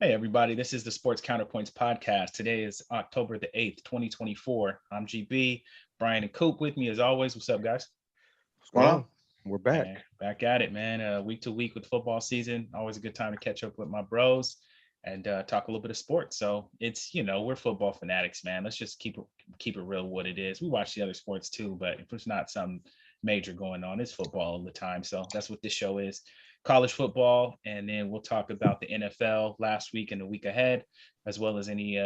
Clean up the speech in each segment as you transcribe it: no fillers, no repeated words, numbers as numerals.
Hey, everybody, this is the Sports Counterpoints podcast. Today is October the 8th, 2024. I'm GB, Brian and Coop with me as always. What's up, guys? What's going on? We're Man, back. back at it, man. Week to week with football season. Always a good time to catch up with my bros and talk a little bit of sports. So we're football fanatics, man. Let's just keep it real what it is. We watch the other sports too, but if there's not some major going on, it's football all the time. So that's what this show is. College football, and then we'll talk about the NFL last week and the week ahead, as well as any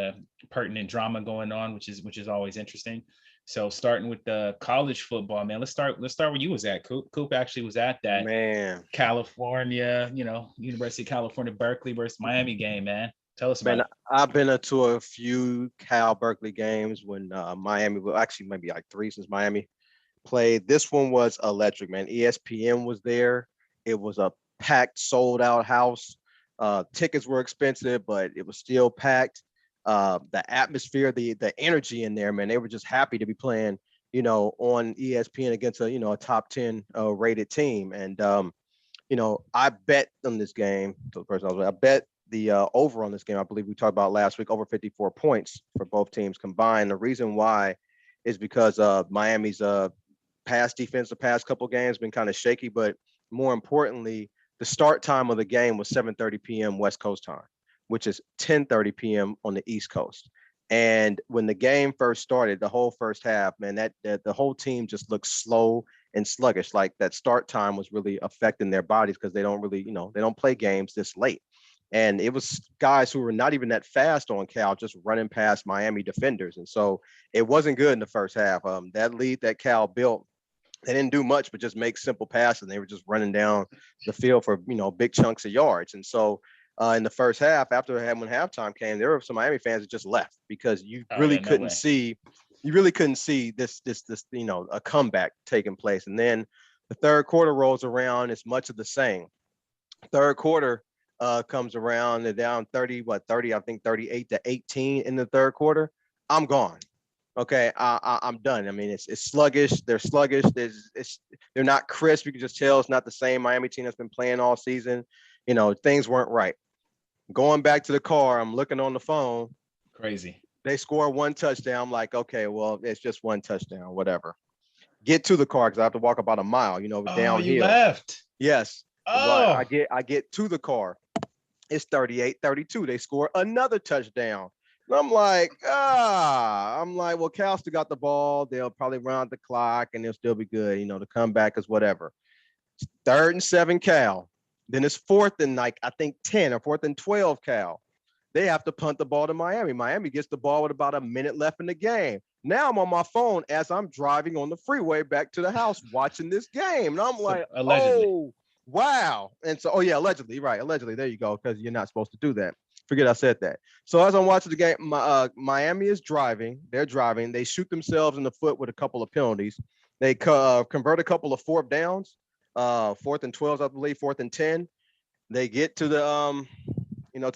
pertinent drama going on, which is always interesting. So starting with the college football, man, let's start where you was at. Coop actually was at that Man, California, University of California, Berkeley versus Miami game, man. Tell us about man, it. I've been to a few Cal Berkeley games when Miami, well, actually maybe like three since Miami played. This one was electric, man. ESPN was there. It was a packed, sold out house. Tickets were expensive, but it was still packed. The atmosphere, the energy in there, man, they were just happy to be playing, on ESPN against a top 10 rated team. And I bet on this game. So the person I was with, I bet the over on this game. I believe we talked about last week, over 54 points for both teams combined. The reason why is because Miami's pass defense the past couple games been kind of shaky, but more importantly, the start time of the game was 7:30 p.m. West Coast time, which is 10:30 p.m. on the East Coast. And when the game first started, the whole first half, man, that the whole team just looked slow and sluggish. Like that start time was really affecting their bodies because they don't really, they don't play games this late. And it was guys who were not even that fast on Cal just running past Miami defenders. And so it wasn't good in the first half. That lead that Cal built, they didn't do much but just make simple passes. And they were just running down the field for big chunks of yards. And so in the first half, when halftime came, there were some Miami fans that just left because Oh yeah, no way. you really couldn't see this a comeback taking place. And then the third quarter rolls around, it's much of the same. Third quarter comes around, they're down 30, I think 38-18 in the third quarter. I'm gone. Okay, I'm done. I mean, it's sluggish. They're sluggish. They're not crisp. You can just tell it's not the same Miami team that's been playing all season. Things weren't right. Going back to the car, I'm looking on the phone. Crazy. They score one touchdown. I'm like, okay, well, it's just one touchdown, whatever. Get to the car because I have to walk about a mile, Oh, you downhill. left. Yes. Well, I Oh, get I get to the car. It's 38-32. They score another touchdown. And I'm like, well, Cal still got the ball. They'll probably run out the clock and they'll still be good. The comeback is whatever. Third and 7 Cal. Then it's fourth and like I think 10 or fourth and 12 Cal. They have to punt the ball to Miami. Miami gets the ball with about a minute left in the game. Now I'm on my phone as I'm driving on the freeway back to the house watching this game. And I'm so like, allegedly. oh, wow. And so, oh, yeah, allegedly, right. Allegedly, there you go, because you're not supposed to do that. Forget I said that. So as I'm watching the game, Miami is driving. They're driving. They shoot themselves in the foot with a couple of penalties. They convert a couple of fourth downs, fourth and 12s, I believe, fourth and 10. They get to the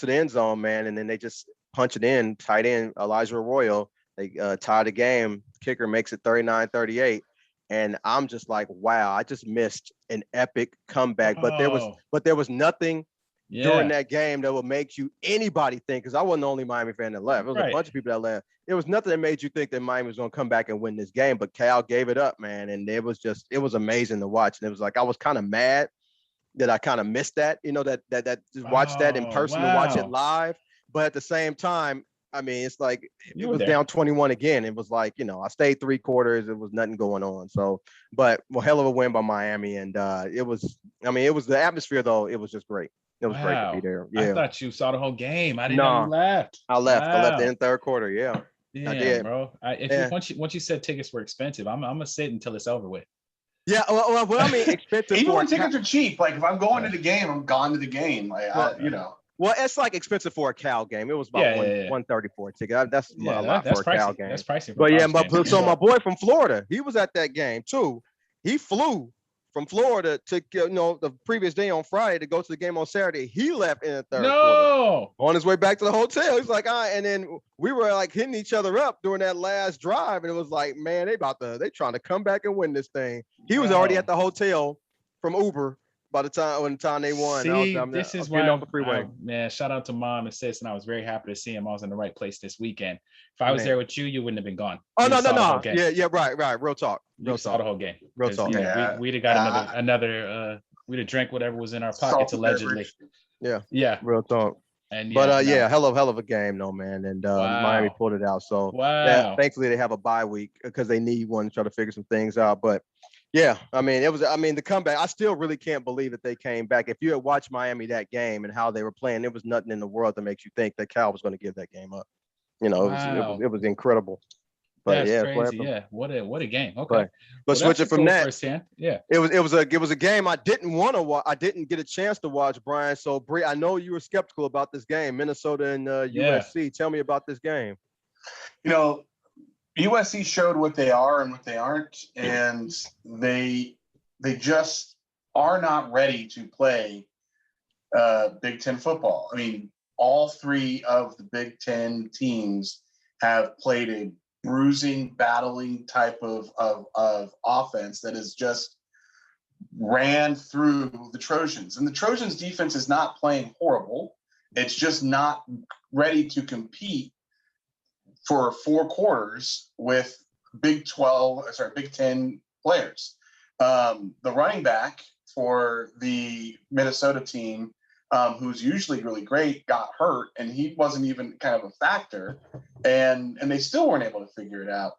end zone, man, and then they just punch it in, tight end Elijah Arroyo. They tie the game. Kicker makes it 39-38. And I'm just like, wow, I just missed an epic comeback. But there was Oh, but there was nothing during yeah. that game that would make you anybody think, because I wasn't the only Miami fan that left. It was a Right. bunch of people that left. There was nothing that made you think that Miami was going to come back and win this game, but Cal gave it up, man. And it was amazing to watch. And it was like I was kind of mad that I kind of missed that, that just watch that in Oh, person and watch it wow. live. But at the same time, I mean, it's like You it were was there. down 21 again. It was like, I stayed three quarters. It was nothing going on. So, but well, hell of a win by Miami. And it was the atmosphere though. It was just great. It was great to be Wow. there. I Yeah. thought you saw the whole game. I didn't know you No, left. I left. I left in Wow. the third quarter. Yeah, I Damn, did. bro. If you Yeah. once you said tickets were expensive, I'm gonna sit until it's over with. Yeah. Well, I mean, expensive Even for a when cat. tickets are cheap, like if I'm going to Right. the game, I'm gone to the game. Well, Right. Well, it's like expensive for a Cal game. It was about Yeah, one yeah, yeah. 134 a ticket. That's Yeah, a lot for that's a Cal pricey. That's game. pricey for a But yeah, college game. so my Yeah. boy from Florida, he was at that game too. He flew from Florida to the previous day on Friday to go to the game on Saturday. He left in the third quarter No. on his way back to the hotel. He's like, and then we were like hitting each other up during that last drive, and it was like, man, they trying to come back and win this thing. He was already at Bro. the hotel from Uber by the time they won. See, I was this is getting why, off the freeway. man, shout out to mom and sis, and I was very happy to see him. I was in the right place this weekend. If I was Man. there with you, you wouldn't have been gone. Oh, You'd no, have saw the whole no. game. Yeah, right. Real talk. You saw the whole game. Real talk. Yeah. We'd have got another. We'd have drank whatever was in our pockets allegedly. Yeah. Real talk. And But hell of a game, though, man. And Miami pulled it out. So thankfully they have a bye week because they need one to try to figure some things out. But yeah, the comeback. I still really can't believe that they came back. If you had watched Miami that game and how they were playing, there was nothing in the world that makes you think that Cal was going to give that game up. You know, it was incredible. But that's crazy. Yeah, what a game. Okay, but switching from that, firsthand. Yeah, it was a game I didn't want to watch. I didn't get a chance to watch, Brian. So Bree, I know you were skeptical about this game, Minnesota and USC. Tell me about this game. You know, USC showed what they are and what they aren't, and they just are not ready to play Big Ten football. I mean, all three of the Big Ten teams have played a bruising, battling type of offense that is just ran through the Trojans. And the Trojans defense is not playing horrible. It's just not ready to compete for 4 quarters with Big 10 players. The running back for the Minnesota team, who's usually really great, got hurt, and he wasn't even kind of a factor, and they still weren't able to figure it out.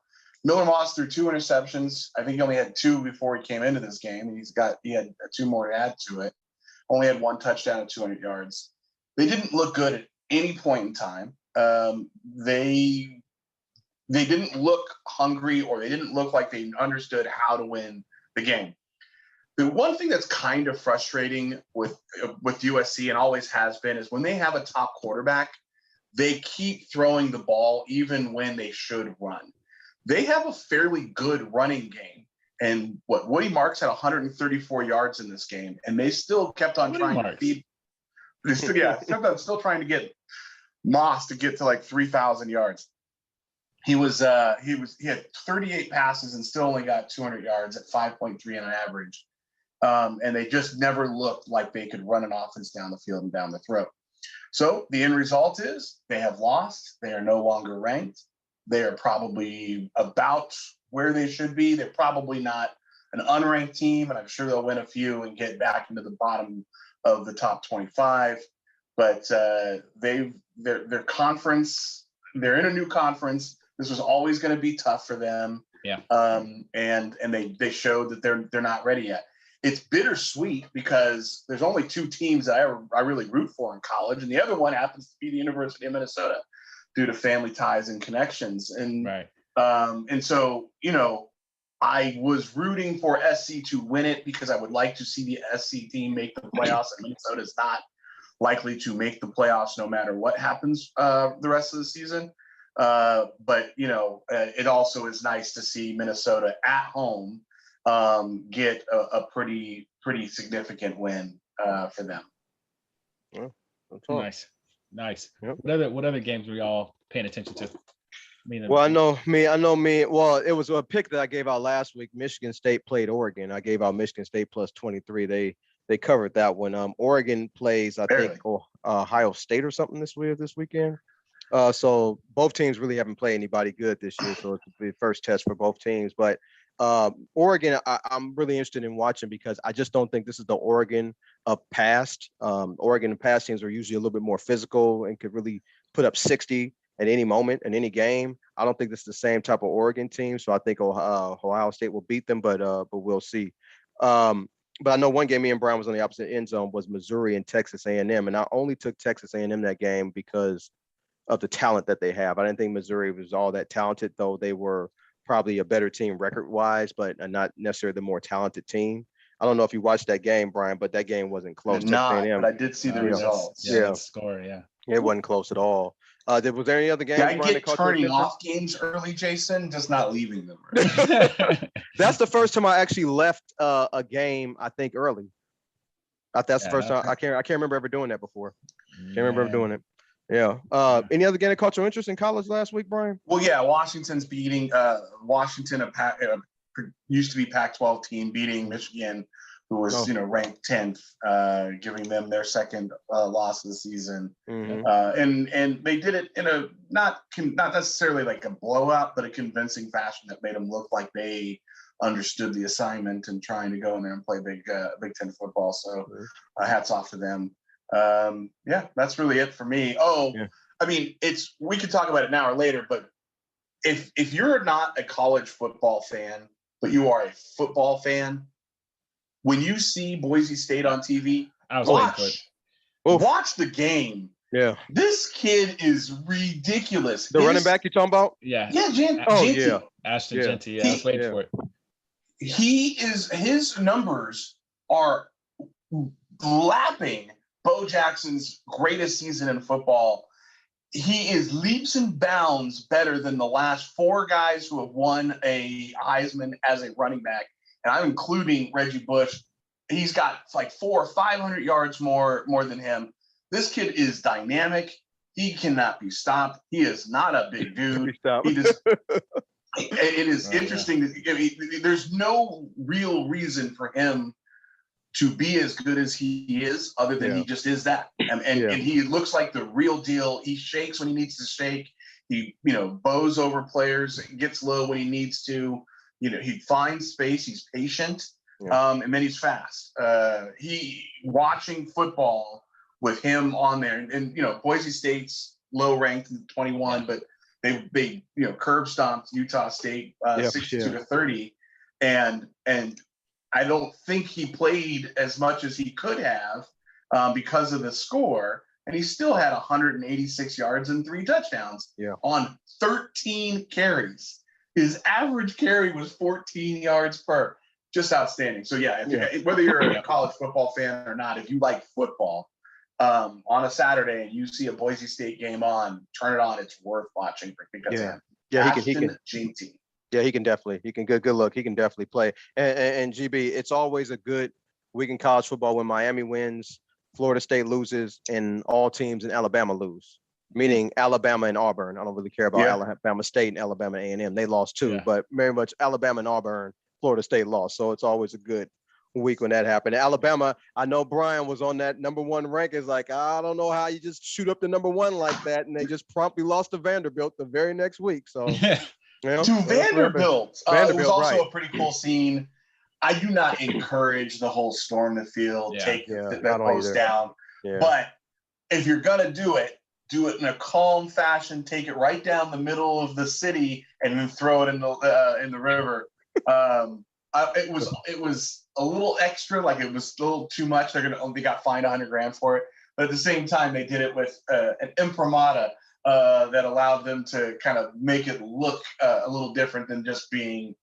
Miller Moss threw 2 interceptions. I think he only had 2 before he came into this game, and he had 2 more to add to it. Only had 1 touchdown at 200 yards. They didn't look good at any point in time. They didn't look hungry, or they didn't look like they understood how to win the game. The one thing that's kind of frustrating with USC, and always has been, is when they have a top quarterback, they keep throwing the ball even when they should run. They have a fairly good running game. And Woody Marks had 134 yards in this game, and they still kept on trying to feed. Still trying to get Moss to get to like 3,000 yards. He had 38 passes and still only got 200 yards at 5.3 on an average. And they just never looked like they could run an offense down the field and down the throat. So the end result is they have lost. They are no longer ranked. They are probably about where they should be. They're probably not an unranked team, and I'm sure they'll win a few and get back into the bottom of the top 25. But their conference, they're in a new conference. This was always going to be tough for them. Yeah. And they showed that they're not ready yet. It's bittersweet because there's only 2 teams that I really root for in college, and the other one happens to be the University of Minnesota due to family ties and connections. And right. And so, I was rooting for SC to win it because I would like to see the SC team make the playoffs, and Minnesota is not likely to make the playoffs no matter what happens the rest of the season. But it also is nice to see Minnesota at home get a pretty significant win for them. Yeah, nice. Yep. What other games were y'all paying attention to? I know me. Well, it was a pick that I gave out last week. Michigan State played Oregon. I gave out Michigan State plus 23. They covered that one. Oregon plays, I think, Ohio State or something this weekend. So both teams really haven't played anybody good this year. So it's the first test for both teams. But Oregon, I'm really interested in watching because I just don't think this is the Oregon of past. Oregon past teams are usually a little bit more physical and could really put up 60 at any moment in any game. I don't think this is the same type of Oregon team. So I think Ohio State will beat them, but we'll see. But I know one game me and Brian was on the opposite end zone was Missouri and Texas A&M. And I only took Texas A&M that game because of the talent that they have. I didn't think Missouri was all that talented, though they were probably a better team record-wise, but not necessarily the more talented team. I don't know if you watched that game, Brian, but that game wasn't close. But I did see the results. Yeah. Score, yeah. It wasn't close at all. Was there any other games? I get turning off games early, Jason, just not leaving them. That's the first time I actually left a game, I think, early. That's the first time. I can't remember ever doing that before. Can't remember ever doing it. Yeah. Any other game that caught your interest in college last week, Brian? Well, yeah, Washington's beating Washington, used to be Pac-12 team, beating Michigan who was ranked 10th, giving them their second loss of the season. And they did it in a not necessarily like a blowout, but a convincing fashion that made them look like they understood the assignment and trying to go in there and play Big Ten football. So hats off to them. That's really it for me. I mean, we could talk about it now or later, but if you're not a college football fan, but you are a football fan, when you see Boise State on TV, watch the game. Yeah. This kid is ridiculous. The running back you talking about? Yeah. Yeah, Ashton Jeanty. Yeah, I was waiting for it. His numbers are lapping Bo Jackson's greatest season in football. He is leaps and bounds better than the last 4 guys who have won a Heisman as a running back. And I'm including Reggie Bush. He's got like 400 or 500 yards more than him. This kid is dynamic. He cannot be stopped. He is not a big dude. It is interesting. There's no real reason for him to be as good as he is, other than he just is that. And he looks like the real deal. He shakes when he needs to shake. He, bows over players, gets low when he needs to. He finds space. He's patient, and then he's fast. Watching football with him on there, and Boise State's low ranked 21, but they curb stomped Utah State 62-30, and I don't think he played as much as he could have because of the score, and he still had 186 yards and 3 touchdowns on 13 carries. His average carry was 14 yards per. Just outstanding. So whether you're a college football fan or not, if you like football, on a Saturday and you see a Boise State game on, turn it on. It's worth watching because he can. He can definitely. He can good look. He can definitely play. And GB, it's always a good week in college football when Miami wins, Florida State loses, and all teams in Alabama lose. Meaning Alabama and Auburn. I don't really care about Alabama State and Alabama A&M. They lost too, but very much Alabama and Auburn, Florida State lost. So it's always a good week when that happened. Alabama, I know Brian was on that number 1 rank. Is like, I don't know how you just shoot up the number 1 like that, and they just promptly lost to Vanderbilt the very next week. So to Vanderbilt. It was also a pretty cool scene. I do not encourage the whole storm the field, take that post down. Yeah. But if you're gonna do it in a calm fashion. Take it right down the middle of the city and then throw it in the river. It was a little extra, like it was still too much. They got fined $100,000 for it, but at the same time, they did it with an imprimatur that allowed them to kind of make it look a little different than just being,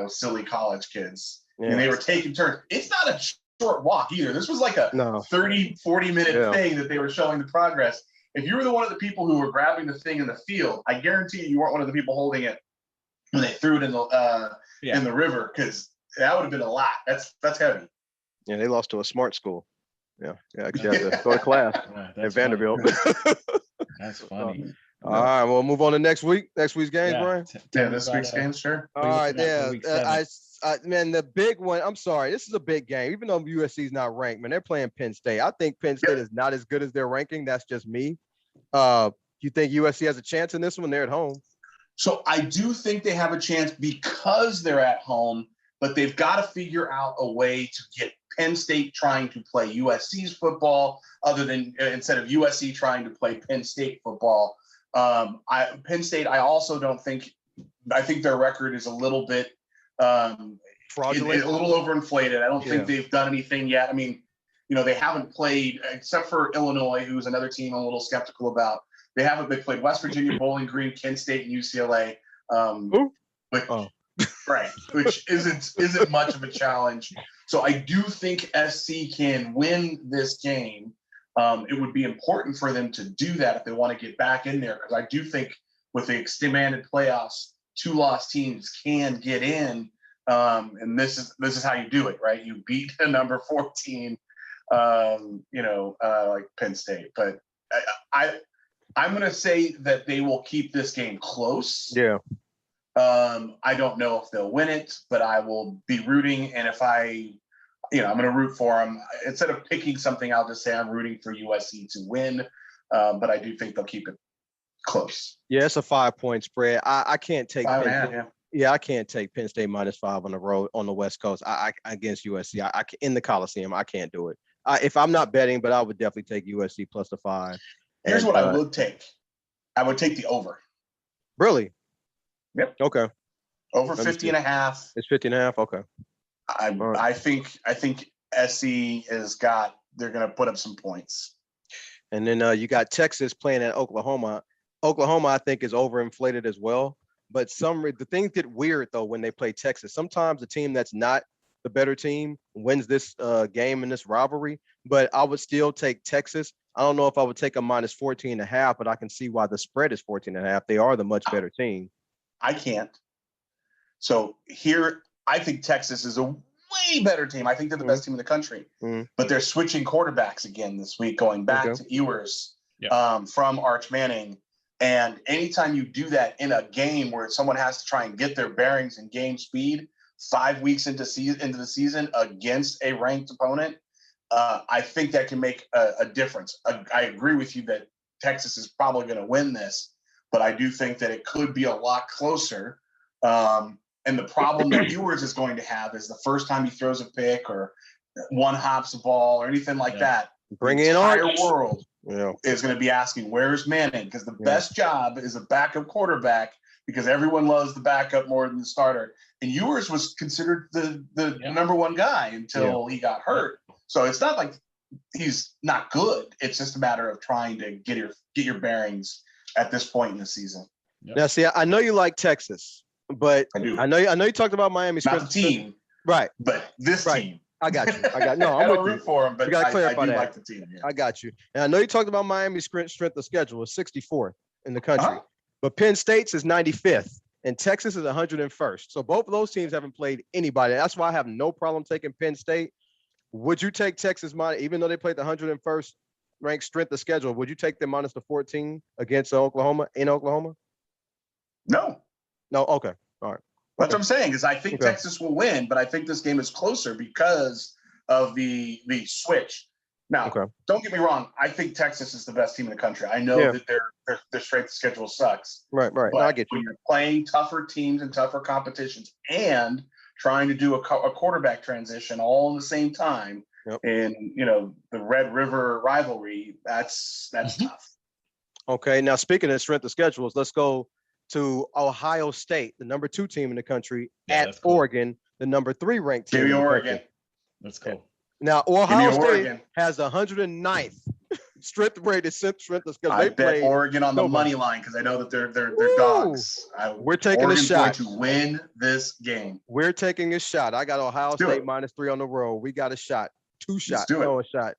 silly college kids. Yeah. And they were taking turns. It's not a short walk either. This was like a 30, 40-minute thing that they were showing the progress. If you were one of the people who were grabbing the thing in the field, I guarantee you weren't one of the people holding it when they threw it in the river, because that would have been a lot. That's heavy. Yeah, they lost to a smart school. Yeah, because you had to go to class at Vanderbilt. That's funny. All right, we'll move on to next week. Next week's games, Brian. This week's games, sure. All right, man, the big one. I'm sorry, this is a big game. Even though USC is not ranked, man, they're playing Penn State. I think Penn State is not as good as their ranking. That's just me. You think USC has a chance in this one? They're at home. So I do think they have a chance because they're at home, but they've got to figure out a way to get Penn State trying to play USC's football, other than instead of USC trying to play Penn State football. Penn State, I think their record is a little bit fraudulent, a little overinflated. I don't think they've done anything yet. I mean, they haven't played, except for Illinois, who's another team I'm a little skeptical about. They played West Virginia, Bowling Green, Kent State, and UCLA. Which isn't much of a challenge. So I do think SC can win this game. It would be important for them to do that if they want to get back in there, because I do think with the expanded playoffs, 2 lost teams can get in. And this is how you do it, right? You beat a number 14, like Penn State. But I'm going to say that they will keep this game close. Yeah. I don't know if they'll win it, but I will be rooting. And if I I'm going to root for them. Instead of picking something, I'll just say I'm rooting for USC to win. But I do think they'll keep it close. Yeah, it's a 5-point spread. I can't take 5.5, Penn. Yeah, I can't take Penn State -5 on the road on the West Coast. I against USC. I in the Coliseum. I can't do it. If I'm not betting, but I would definitely take USC plus the 5. Here's what I would take. I would take the over. Really? Yep. Okay. Over 50.5. It's 50.5. Okay. I think SC they're going to put up some points. And then you got Texas playing at Oklahoma. Oklahoma, I think, is overinflated as well. But the things get weird though when they play Texas. Sometimes the team that's not the better team wins this game in this rivalry. But I would still take Texas. I don't know if I would take a -14.5, but I can see why the spread is 14.5. They are the much better team. I can't. So here, I think Texas is a way better team. I think they're the best team in the country. But they're switching quarterbacks again this week, going back to Ewers from Arch Manning. And anytime you do that in a game where someone has to try and get their bearings and game speed 5 weeks into the season against a ranked opponent, I think that can make a difference. I agree with you that Texas is probably going to win this, but I do think that it could be a lot closer. And the problem that Ewers is going to have is the first time he throws a pick or one hops a ball or anything like that, Bring the in entire Arch. world is going to be asking, where's Manning? Because the best job is a backup quarterback because everyone loves the backup more than the starter. And Ewers was considered the number one guy until he got hurt. So it's not like he's not good. It's just a matter of trying to get your bearings at this point in the season. Now, see, I know you like Texas, but I know you talked about Miami. Not the team, right? But this team. I got you. No, I'm I don't with root for him, but I do like the team. Yeah. I got you. And I know you talked about Miami's strength of schedule is 64th in the country, but Penn State's is 95th and Texas is 101st. So both of those teams haven't played anybody. That's why I have no problem taking Penn State. Would you take Texas even though they played the 101st ranked strength of schedule? Would you take them minus the 14 against Oklahoma in Oklahoma? No. Okay. All right. That's what I'm saying is I think Texas will win, but I think this game is closer because of the switch. Now, don't get me wrong. I think Texas is the best team in the country. I know that their strength of schedule sucks. Right. But no, I get you. When you're playing tougher teams and tougher competitions and trying to do a quarterback transition all in the same time in, the Red River rivalry, that's tough. Okay. Now, speaking of strength of schedules, let's go to Ohio State, the number 2 team in the country, at Oregon, the number 3 ranked team. Give me Oregon. Let's go. Now, Ohio State has 109th strength of schedule. I bet Oregon on the money line because I know that they're dogs. We're taking a shot. Going to win this game. We're taking a shot. I got Ohio State -3 on the road. We got a shot. 2 shots. No, a shot.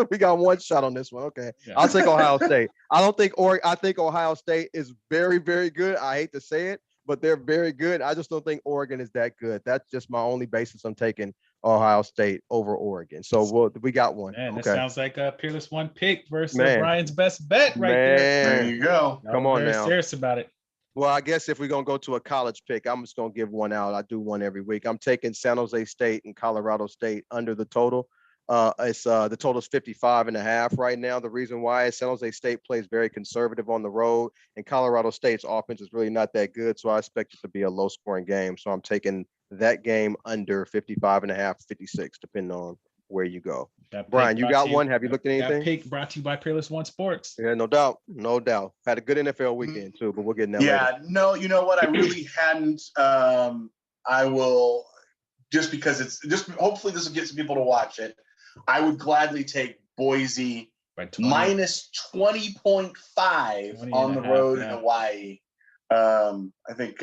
We got 1 shot on this one. Okay. Yeah. I'll take Ohio State. I think Ohio State is very, very good. I hate to say it, but they're very good. I just don't think Oregon is that good. That's just my only basis I'm taking Ohio State over Oregon. So we got one. Man, this sounds like a Peerless One pick versus Ryan's best bet there. There you go. Come on now. Serious about it. Well, I guess if we're going to go to a college pick, I'm just going to give one out. I do one every week. I'm taking San Jose State and Colorado State under the total. The total is 55.5 right now. The reason why is San Jose State plays very conservative on the road, and Colorado State's offense is really not that good. So I expect it to be a low scoring game. So I'm taking that game under 55.5, 56, depending on where you go. Brian, you got one? Have you looked at anything? That pick brought to you by Peerless One Sports. Yeah, no doubt. Had a good NFL weekend too, but we'll get in that later. No, you know what? I really hadn't. I will, just because hopefully this will get some people to watch it. I would gladly take Boise minus 20.5 on the road in Hawaii. I think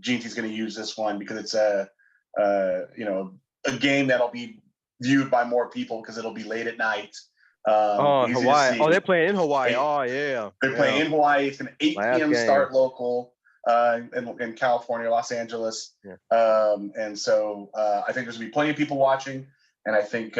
Ginty's going to use this one because it's a game that'll be viewed by more people because it'll be late at night. Hawaii. They're playing in Hawaii. They're playing in Hawaii. It's an 8 p.m. start local in California, Los Angeles. And so I think there's going to be plenty of people watching. And I think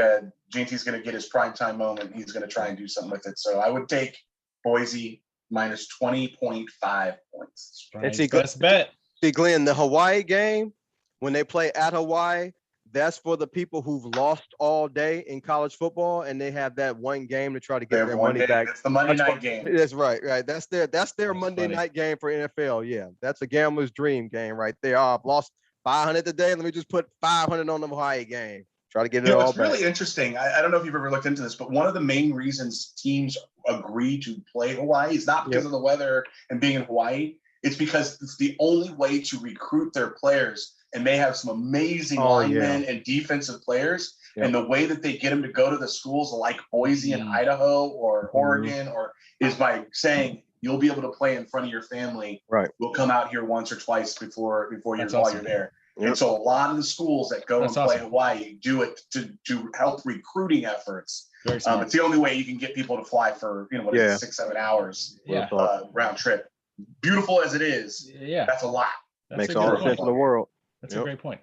Ginty's going to get his primetime moment. He's going to try and do something with it. So I would take Boise minus 20.5 points. And best bet. See, Glenn, the Hawaii game, when they play at Hawaii, that's for the people who've lost all day in college football, and they have that one game to try to get their money back. It's the Monday night game. That's right. That's their Monday night game for NFL. Yeah, that's a gambler's dream game right there. Oh, I've lost 500 today. Let me just put 500 on the Hawaii game. Try to get it all back. It's really interesting. I don't know if you've ever looked into this, but one of the main reasons teams agree to play Hawaii is not because of the weather and being in Hawaii. It's because it's the only way to recruit their players, and they have some amazing linemen and defensive players. And the way that they get them to go to the schools like Boise and Idaho or Oregon, or is by saying you'll be able to play in front of your family. Right. We'll come out here once or twice while you're there. Yep. And so a lot of the schools that go play Hawaii do it to help recruiting efforts. It's the only way you can get people to fly for 6-7 hours round trip. Beautiful as it is, that's a lot. Makes all the sense in the world. That's a great point.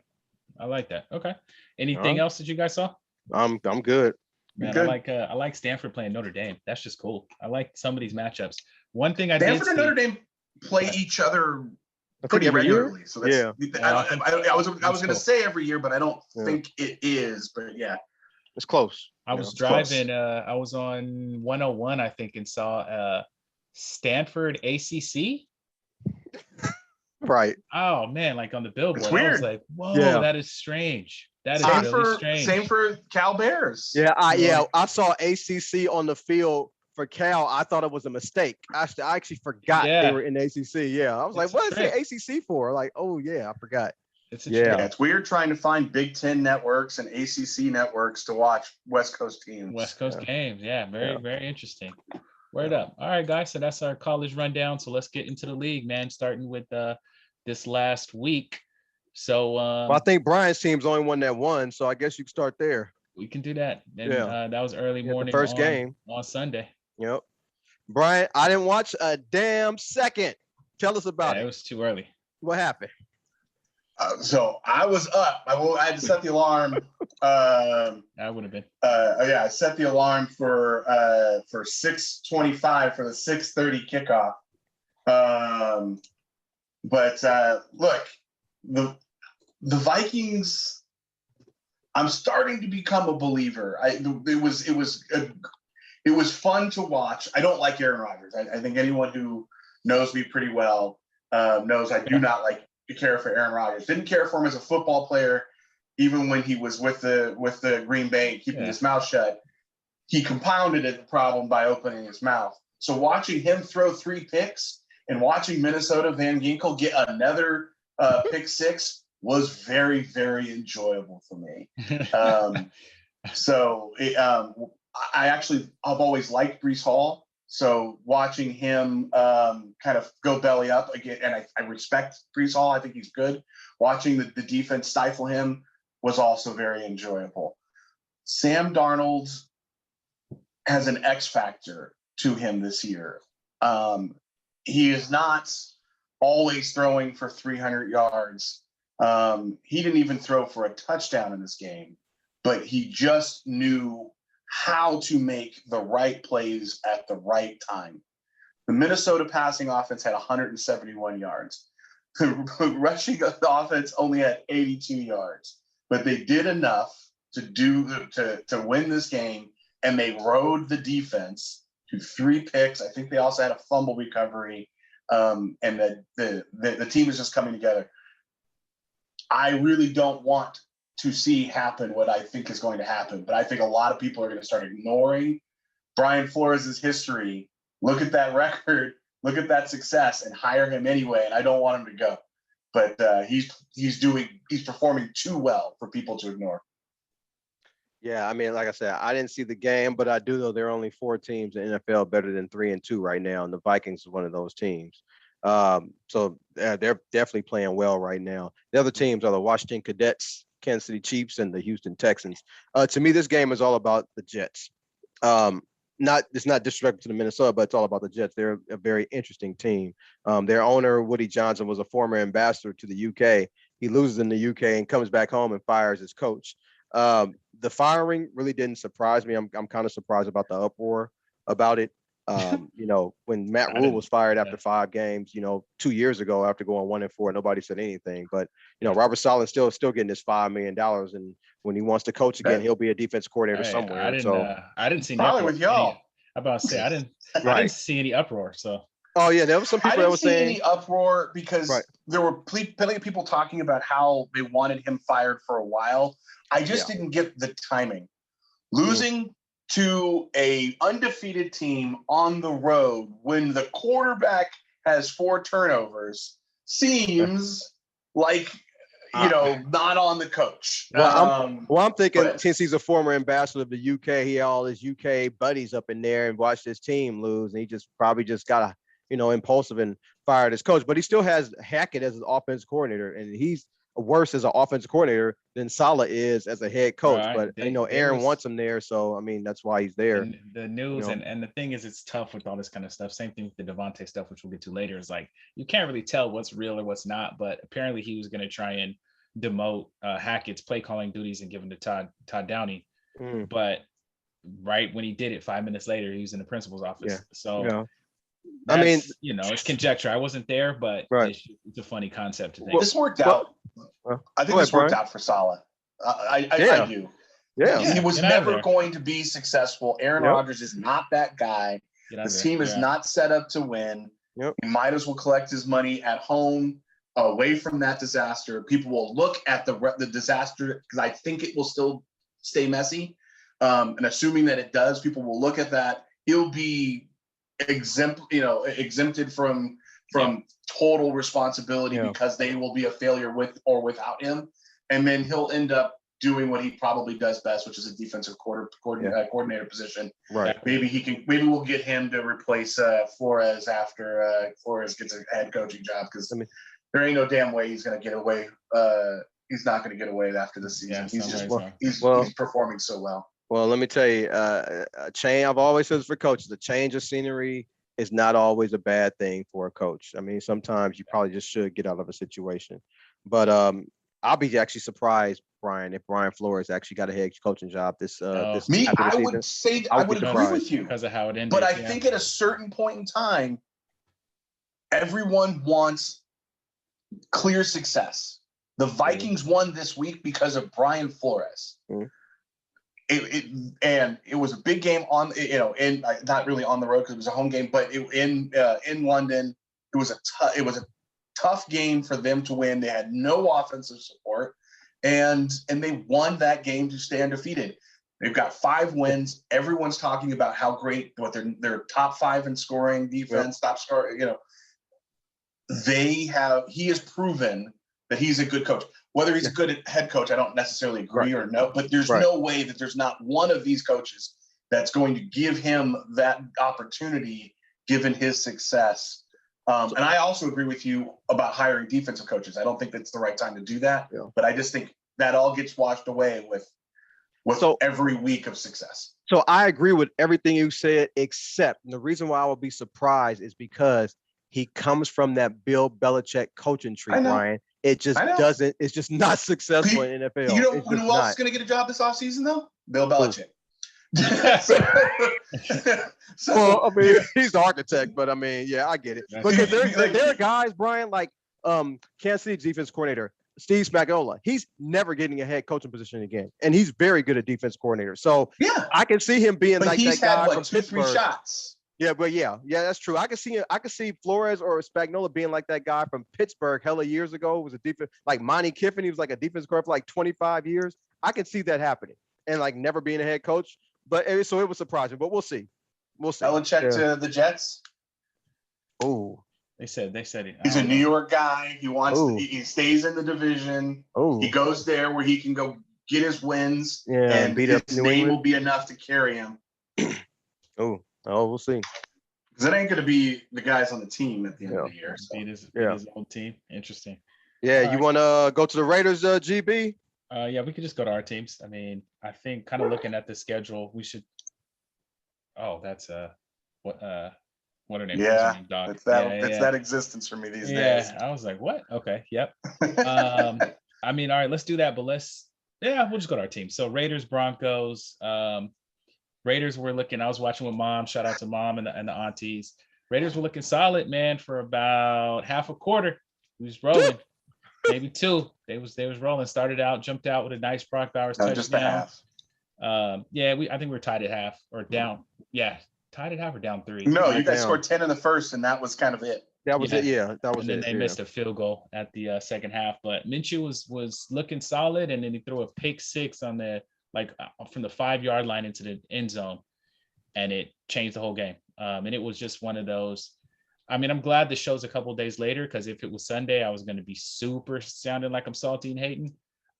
I like that. Okay. Anything else that you guys saw? I'm good. Man, I like Stanford playing Notre Dame. That's just cool. I like some of these matchups. One thing Stanford and Notre Dame play each other pretty regularly. So that's, I was going to say every year, but I don't think it is. But yeah, it's close. I was driving. I was on 101, I think, and saw Stanford ACC. Right. Oh man, like on the billboard. It's weird. I was like, whoa, that is strange. That is really strange. Same for Cal Bears. I saw ACC on the field for Cal. I thought it was a mistake. I actually forgot they were in ACC. Yeah, I was like, what is the ACC for? Like, oh yeah, I forgot. It's weird trying to find Big Ten networks and ACC networks to watch West Coast teams. West Coast games, very interesting. Word up. All right, guys. So that's our college rundown. So let's get into the league, man. Starting with this last week. So I think Brian's team's the only one that won. So I guess you can start there. We can do that. And that was early morning. The first game on Sunday. Yep. Brian, I didn't watch a damn second. Tell us about it. It was too early. What happened? So I was up. I had to set the alarm. I would have been. I set the alarm for 6:25 for the 6:30 kickoff. But look, the Vikings. I'm starting to become a believer. It was fun to watch. I don't like Aaron Rodgers. I think anyone who knows me pretty well knows I do not care for Aaron Rodgers. Didn't care for him as a football player, even when he was with the Green Bay, keeping his mouth shut. He compounded the problem by opening his mouth. So watching him throw 3 picks and watching Minnesota Van Ginkel get another pick 6 was very, very enjoyable for me. I've always liked Breece Hall. So watching him kind of go belly up again, and I respect Breece Hall. I think he's good. Watching the defense stifle him was also very enjoyable. Sam Darnold has an X factor to him this year. He is not always throwing for 300 yards. He didn't even throw for a touchdown in this game, but he just knew how to make the right plays at the right time. The Minnesota passing offense had 171 yards. The rushing offense only had 82 yards, but they did enough to win this game, and they rode the defense to 3 picks. I think they also had a fumble recovery, and the team is just coming together. I really don't want to see happen what I think is going to happen, but I think a lot of people are going to start ignoring Brian Flores' history. Look at that record, look at that success, and hire him anyway. And I don't want him to go, but he's performing too well for people to ignore. Yeah, I mean, like I said, I didn't see the game, but I do know there are only 4 teams in the NFL better than 3-2 right now, and the Vikings is one of those teams. So they're definitely playing well right now. The other teams are the Washington Cadets, Kansas City Chiefs, and the Houston Texans. To me, this game is all about the Jets. It's not disrespectful to the Minnesota, but it's all about the Jets. They're a very interesting team. Their owner, Woody Johnson, was a former ambassador to the UK. He loses in the UK and comes back home and fires his coach. The firing really didn't surprise me. I'm kind of surprised about the uproar about it. When Matt Rule was fired after 5 games, 2 years ago after going 1-4, nobody said anything. But Robert Sala's still getting his $5 million, and when he wants to coach again, he'll be a defense coordinator somewhere. I didn't see probably with y'all. I'm about to say I didn't see any uproar. So. Oh yeah, there was some people that were saying any uproar because there were plenty of people talking about how they wanted him fired for a while. I just didn't get the timing. Losing to a undefeated team on the road when the quarterback has 4 turnovers seems like not on the coach. I'm thinking since he's a former ambassador of the UK, he had all his UK buddies up in there and watched his team lose, and he just probably got impulsive and fired his coach. But he still has Hackett as his offensive coordinator, and he's worse as an offensive coordinator than Saleh is as a head coach. Right. But Aaron wants him there, so I mean that's why he's there. The news and the thing is, it's tough with all this kind of stuff. Same thing with the Devontae stuff, which we'll get to later. Is like you can't really tell what's real or what's not. But apparently he was going to try and demote Hackett's play calling duties and give him to Todd Downey. But right when he did it, 5 minutes later, he was in the principal's office. Yeah. So. I mean, it's conjecture. I wasn't there, but it's a funny concept to think. This worked out. I think this worked out for Saleh. I do. Yeah, he was never going to be successful. Aaron Rodgers is not that guy. This team is not set up to win. He might as well collect his money at home, away from that disaster. People will look at the disaster because I think it will still stay messy. And assuming that it does, people will look at that. He'll be exempted from total responsibility because they will be a failure with or without him, and then he'll end up doing what he probably does best, which is a defensive coordinator position. Right. Maybe we'll get him to replace Flores after Flores gets a head coaching job, because there ain't no damn way he's going to get away. He's not going to get away after the season. He's performing so well. Well, let me tell you, I've always said this for coaches, a change of scenery is not always a bad thing for a coach. I mean, sometimes you probably just should get out of a situation. But I'll be actually surprised, Brian, if Brian Flores actually got a head coaching job this I would agree with you because of how it ended. But I think at a certain point in time, everyone wants clear success. The Vikings won this week because of Brian Flores. It was a big game on, not really on the road because it was a home game, but in London, it was a tough game for them to win. They had no offensive support, and they won that game to stay undefeated. They've got 5 wins. Everyone's talking about how great, what they're top 5 in scoring, defense, top scorer. He has proven that he's a good coach. Whether he's a good head coach, I don't necessarily agree or no, but there's no way that there's not one of these coaches that's going to give him that opportunity given his success. And I also agree with you about hiring defensive coaches. I don't think that's the right time to do that, but I just think that all gets washed away with every week of success. So I agree with everything you said, except the reason why I would be surprised is because he comes from that Bill Belichick coaching tree, Brian. It just doesn't. It's just not successful in NFL. You know who else is going to get a job this offseason, though? Bill Belichick. Well, I mean, he's the architect, but I mean, yeah, I get it. Because there are guys, Brian, like Kansas City defense coordinator Steve Spagnuolo. He's never getting a head coaching position again, and he's very good at defense coordinator. So I can see him being like that guy from Pittsburgh. 2-3 shots. Yeah, but yeah, that's true. I could see Flores or Spagnuolo being like that guy from Pittsburgh hella years ago. Was a defense like Monty Kiffin. He was like a defense coordinator for like 25 years. I could see that happening and like never being a head coach. But so it was surprising. But we'll see. Belichick to the Jets. Oh, they said he's a New York guy. He wants. He stays in the division. He goes there where he can go get his wins. And beat up his name will be enough to carry him. Oh, we'll see. Because it ain't going to be the guys on the team at the end of the year. So. Beat his old team. Interesting. Yeah, you want to go to the Raiders, GB? Yeah, we could just go to our teams. I mean, I think kind of looking at the schedule, we should. Oh, that's what are names? Yeah, it's that existence for me these days. Yeah, I was like, what? Okay, yep. I mean, all right, let's do that. But we'll just go to our team. So Raiders, Broncos. Raiders were looking. I was watching with mom. Shout out to mom and the aunties. Raiders were looking solid, man, for about half a quarter. We was rolling, maybe two. They was rolling. Started out, jumped out with a nice Brock Bowers No, just a touchdown. half. Yeah, I think we were tied at half or down. Yeah, tied at half or down 3. No, you guys down. scored 10 in the first, and that was kind of it. That was it. Yeah, that was and then it. they missed a field goal at the second half. But Minshew was looking solid, and then he threw a pick six on the from the 5-yard line into the end zone, and it changed the whole game. And it was just one of those. I mean, I'm glad the show's a couple of days later, because if it was Sunday, I was going to be super sounding like I'm salty and hating.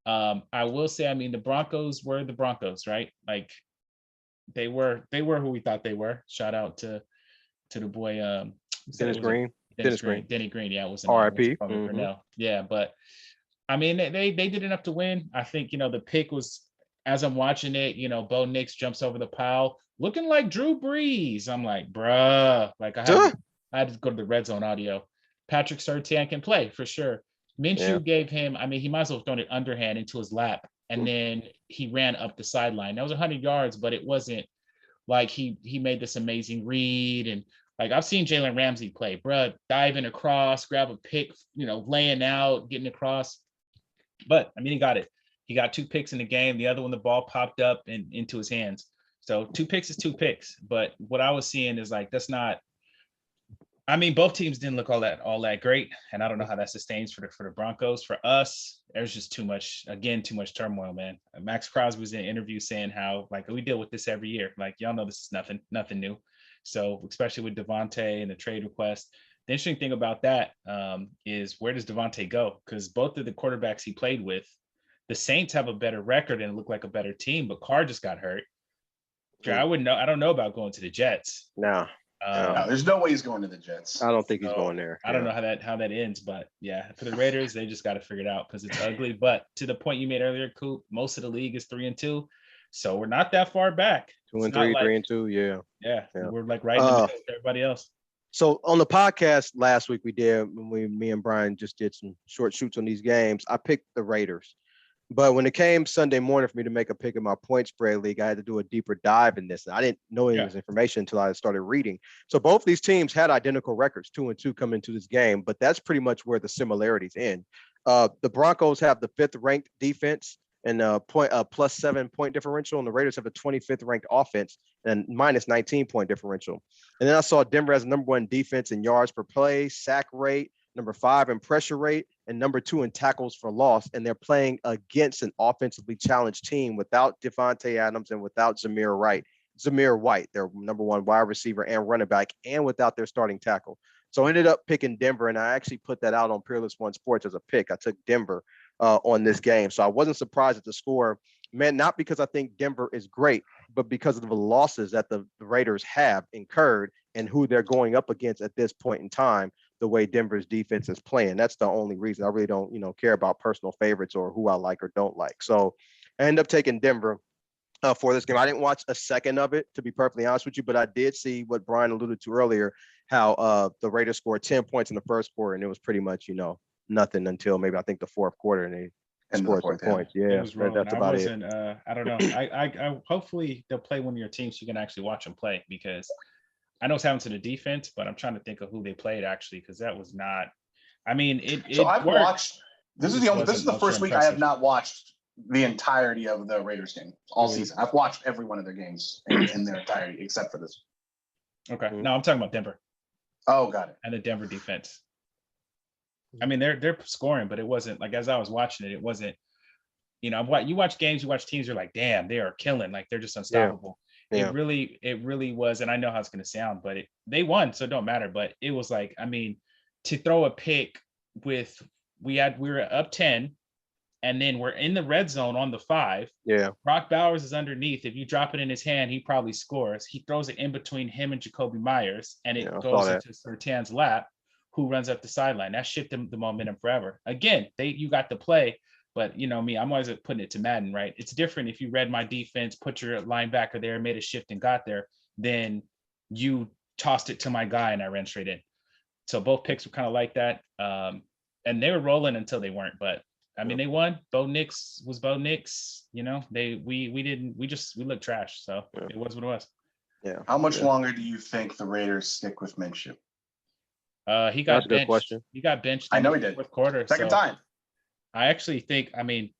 I will say, I mean, the Broncos were the Broncos, right? Like they were who we thought they were. Shout out to the boy Dennis Green. Denny Green. Yeah, it was R.I.P. Yeah, but I mean, they did enough to win. I think, the pick was, as I'm watching it, Bo Nix jumps over the pile looking like Drew Brees. I'm like, bruh, like I had to go to the red zone audio. Patrick Surtain can play for sure. Minshew gave him, I mean, he might as well have thrown it underhand into his lap, and then he ran up the sideline. That was 100 yards, but it wasn't like he made this amazing read. And like I've seen Jalen Ramsey play, bruh, diving across, grab a pick, laying out, getting across. But I mean, he got it. He got 2 picks in the game. The other one, the ball popped up and into his hands. So 2 picks is 2 picks. But what I was seeing is like, that's not. I mean, both teams didn't look all that great, and I don't know how that sustains for the Broncos. For us, there's just too much turmoil, man. Max Crosby was in an interview saying how like we deal with this every year. Like y'all know this is nothing new. So especially with Devontae and the trade request. The interesting thing about that is, where does Devontae go? Because both of the quarterbacks he played with, the Saints have a better record and look like a better team, but Carr just got hurt. I wouldn't know. I don't know about going to the Jets. No. No, there's no way he's going to the Jets. I don't think he's going there. I don't know how that ends, but yeah, for the Raiders, they just got to figure it out because it's ugly. But to the point you made earlier, Coop, most of the league is 3-2, so we're not that far back. 2-3, 3-2, yeah. We're like right in the middle with everybody else. So on the podcast last week me and Brian just did some short shoots on these games. I picked the Raiders. But when it came Sunday morning for me to make a pick in my point spread league, I had to do a deeper dive in this. And I didn't know any of this information until I started reading. So both these teams had identical records, 2-2 coming into this game, but that's pretty much where the similarities end. The Broncos have the 5th ranked defense and plus 7 point differential, and the Raiders have a 25th ranked offense and minus 19 point differential. And then I saw Denver as number 1 defense in yards per play, sack rate, number 5 in pressure rate, and number 2 in tackles for loss. And they're playing against an offensively challenged team without Devontae Adams and without Zamir White, their number 1 wide receiver and running back, and without their starting tackle. So I ended up picking Denver, and I actually put that out on Peerless One Sports as a pick. I took Denver on this game. So I wasn't surprised at the score, man, not because I think Denver is great, but because of the losses that the Raiders have incurred and who they're going up against at this point in time, the way Denver's defense is playing. That's the only reason. I really don't, care about personal favorites or who I like or don't like. So I ended up taking Denver for this game. I didn't watch a second of it, to be perfectly honest with you, but I did see what Brian alluded to earlier, how the Raiders scored 10 points in the first quarter, and it was pretty much, nothing until maybe I think the fourth quarter, and they scored some points. Yeah, that's about it. I don't know. I hopefully they'll play one of your teams so you can actually watch them play, because I know it's happened to the defense, but I'm trying to think of who they played actually, because that was not. I mean, I've watched. This is the first week I have not watched the entirety of the Raiders game all season. I've watched every one of their games in their entirety except for this. Okay, no, I'm talking about Denver. Oh, got it. And the Denver defense. I mean, they're scoring, but it wasn't like, as I was watching it, it wasn't. You watch games, you watch teams, you're like, damn, they are killing, like they're just unstoppable. Yeah. It really was, and I know how it's going to sound, but they won, so it don't matter. But it was like, I mean, to throw a pick with we were up 10, and then we're in the red zone on the 5. Yeah, Brock Bowers is underneath. If you drop it in his hand, he probably scores. He throws it in between him and Jacoby Myers, and it goes into Surtain's lap, who runs up the sideline. That shifted the momentum forever. Again, you got the play. But me, I'm always putting it to Madden, right? It's different if you read my defense, put your linebacker there, made a shift and got there, then you tossed it to my guy and I ran straight in. So both picks were kind of like that. And they were rolling until they weren't. But I mean, they won. Bo Nix was Bo Nix. We looked trash. So it was what it was. Yeah. How much longer do you think the Raiders stick with Minshew? He got That's a good benched. question. He got benched. I know he did. Fourth quarter. Second time. I actually think.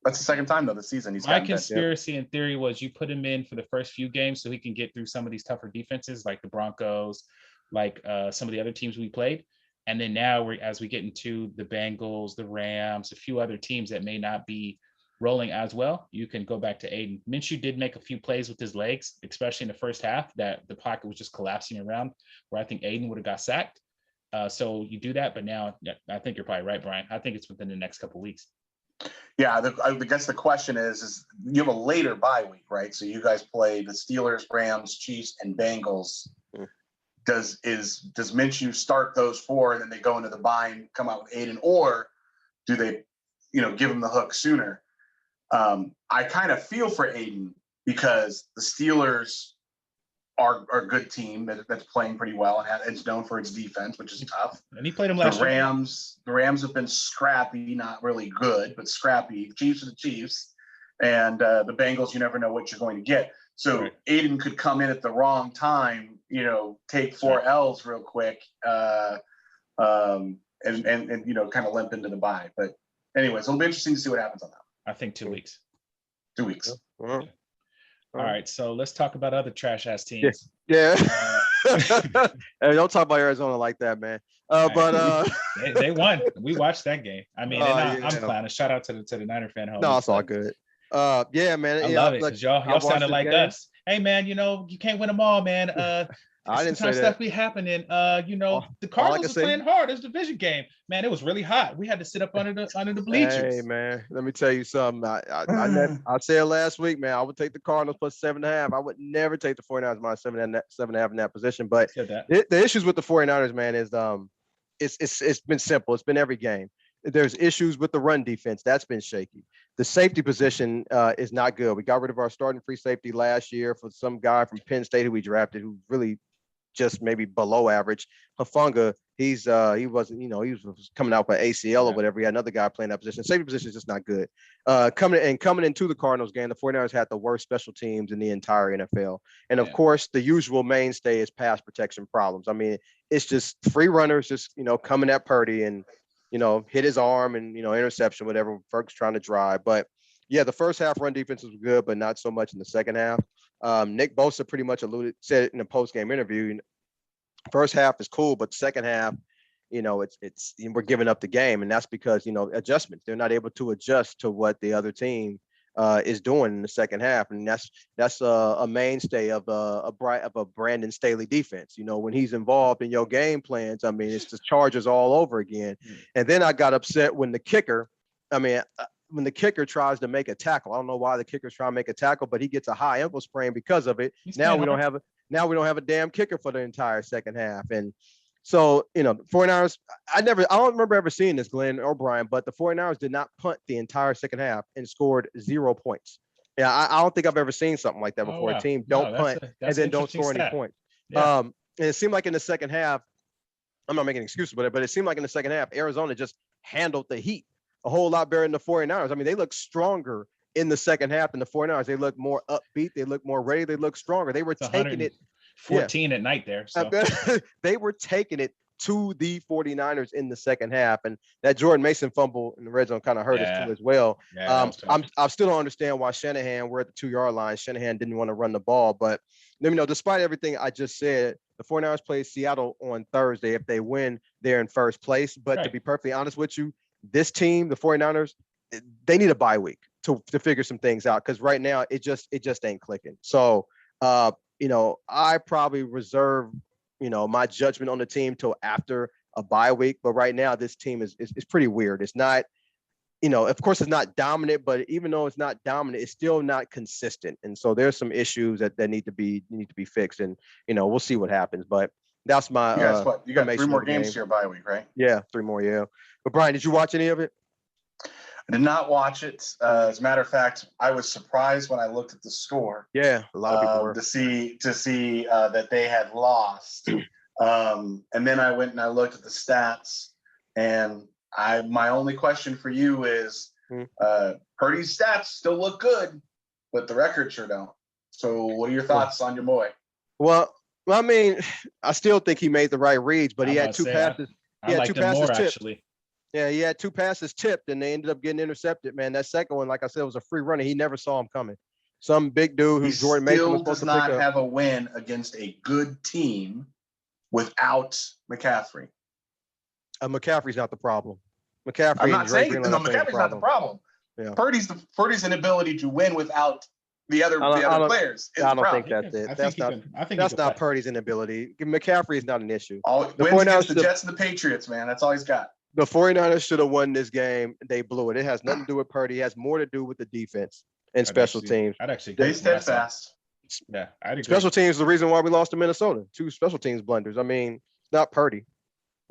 That's the second time though this season. My conspiracy and theory was you put him in for the first few games so he can get through some of these tougher defenses like the Broncos, like some of the other teams we played. And then now as we get into the Bengals, the Rams, a few other teams that may not be rolling as well, you can go back to Aiden. Minshew did make a few plays with his legs, especially in the first half, that the pocket was just collapsing around where I think Aiden would have got sacked. So you do that, but now I think you're probably right, Brian. I think it's within the next couple of weeks. Yeah, I guess the question is you have a later bye week, right? So you guys play the Steelers, Rams, Chiefs, and Bengals. Does Minshew start those four and then they go into the bye and come out with Aiden, or do they, give him the hook sooner? I kind of feel for Aiden because the Steelers are a good team that's playing pretty well and it's known for its defense, which is tough. And he played him last year. The Rams have been scrappy, not really good, but scrappy. Chiefs are the Chiefs, and the Bengals, you never know what you're going to get. So right. Aiden could come in at the wrong time, take four L's real quick, and kind of limp into the bye. But anyways, it'll be interesting to see what happens on that. I think 2 weeks. 2 weeks. Yeah. All right, so let's talk about other trash ass teams. Yeah. Hey, don't talk about Arizona like that, man. But they won. We watched that game. I mean, I'm clowning. Shout out to the Niner fan home. No, it's all good. Yeah, man. I love it because y'all sounded like us. Hey, man, you can't win them all, man. I didn't say that. Stuff be happening. The Cardinals was playing hard. It's a division game, man. It was really hot. We had to sit up under the bleachers. Hey, man, let me tell you something. I said last week, man, I would take the Cardinals plus 7.5. I would never take the 49ers minus 7.5 in that position. But the issues with the 49ers, man, is it's been simple. It's been every game. There's issues with the run defense. That's been shaky. The safety position is not good. We got rid of our starting free safety last year for some guy from Penn State who we drafted who really just maybe below average. Hufanga, he wasn't, he was coming out by ACL or whatever. He had another guy playing that position. Safety position is just not good. Coming into the Cardinals game, the 49ers had the worst special teams in the entire NFL. And of course, the usual mainstay is pass protection problems. I mean, it's just free runners just, coming at Purdy and, hit his arm and, interception, whatever. Ferg's trying to drive. But yeah, the first half run defense was good, but not so much in the second half. Nick Bosa pretty much said it in a post-game interview. First half is cool, but second half, it's we're giving up the game, and that's because adjustments. They're not able to adjust to what the other team is doing in the second half, and that's a mainstay of a Brandon Staley defense. When he's involved in your game plans, I mean, it's the Chargers all over again. And then I got upset when the kicker. When the kicker tries to make a tackle, I don't know why the kicker's trying to make a tackle, but he gets a high ankle sprain because of it. Now we don't have a damn kicker for the entire second half. And so, 49ers, I don't remember ever seeing this, Glenn or Brian, but the 49ers did not punt the entire second half and scored 0 points. Yeah, I don't think I've ever seen something like that before. A team don't punt and then don't score any points. Yeah. And it seemed like in the second half, I'm not making excuses with it, but it seemed like in the second half, Arizona just handled the heat a whole lot better than the 49ers. I mean, they look stronger in the second half than the 49ers. They look more upbeat. They look more ready. They look stronger. They were taking it 14 at night there. So. They were taking it to the 49ers in the second half. And that Jordan Mason fumble in the red zone kind of hurt us too as well. Yeah, I still don't understand why we're at the 2-yard line. Shanahan didn't want to run the ball. But, despite everything I just said, the 49ers play Seattle on Thursday. If they win, they're in first place. But to be perfectly honest with you, this team, the 49ers, they need a bye week to figure some things out because right now it just ain't clicking. So, I probably reserve, my judgment on the team till after a bye week. But right now, this team is pretty weird. It's not, of course, it's not dominant, but even though it's not dominant, it's still not consistent. And so there's some issues that need to be fixed. And we'll see what happens. But that's my. You got 3 more games to your bye week, right? Yeah, 3 more. Yeah. But Brian, did you watch any of it? I did not watch it. As a matter of fact, I was surprised when I looked at the score. Yeah, a lot of people were. To see that they had lost. And then I went and I looked at the stats. And my only question for you is, Purdy's stats still look good, but the record sure don't. So what are your thoughts on your boy? Well, I mean, I still think he made the right reads, but he had two passes. I liked him more, actually. Yeah, he had two passes tipped, and they ended up getting intercepted, man. That second one, like I said, was a free runner. He never saw him coming. Some big dude who's Jordan Mason was supposed to pick up. He still does not have a win against a good team without McCaffrey. McCaffrey's not the problem. McCaffrey. I'm not saying McCaffrey's not the problem. Yeah. Purdy's inability to win without the other players. I don't think that's it. That's not Purdy's inability. McCaffrey is not an issue. Wins against the Jets and the Patriots, man. That's all he's got. The 49ers should have won this game. They blew it. It has nothing to do with Purdy. It has more to do with the defense and special teams. They steadfast. Yeah, I'd agree. Special teams is the reason why we lost to Minnesota. 2 special teams blunders. I mean, not Purdy.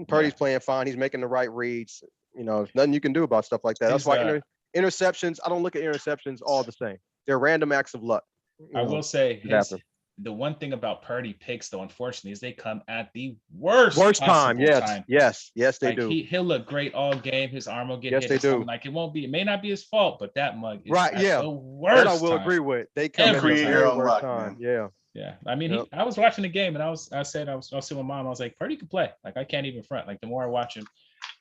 Purdy's playing fine. He's making the right reads. There's nothing you can do about stuff like that. That's why interceptions, I don't look at interceptions all the same. They're random acts of luck. I will say the one thing about Purdy picks, though, unfortunately, is they come at the worst time. Yes, they do. He'll look great all game. His arm will get hit. Yes, they do. Like it may not be his fault, but that mug is the worst. That I will agree with. They come every at year the worst time. Man. Yeah. I mean, I was watching the game, and I was sitting with my mom. I was like, Purdy can play. Like, I can't even front. Like, the more I watch him,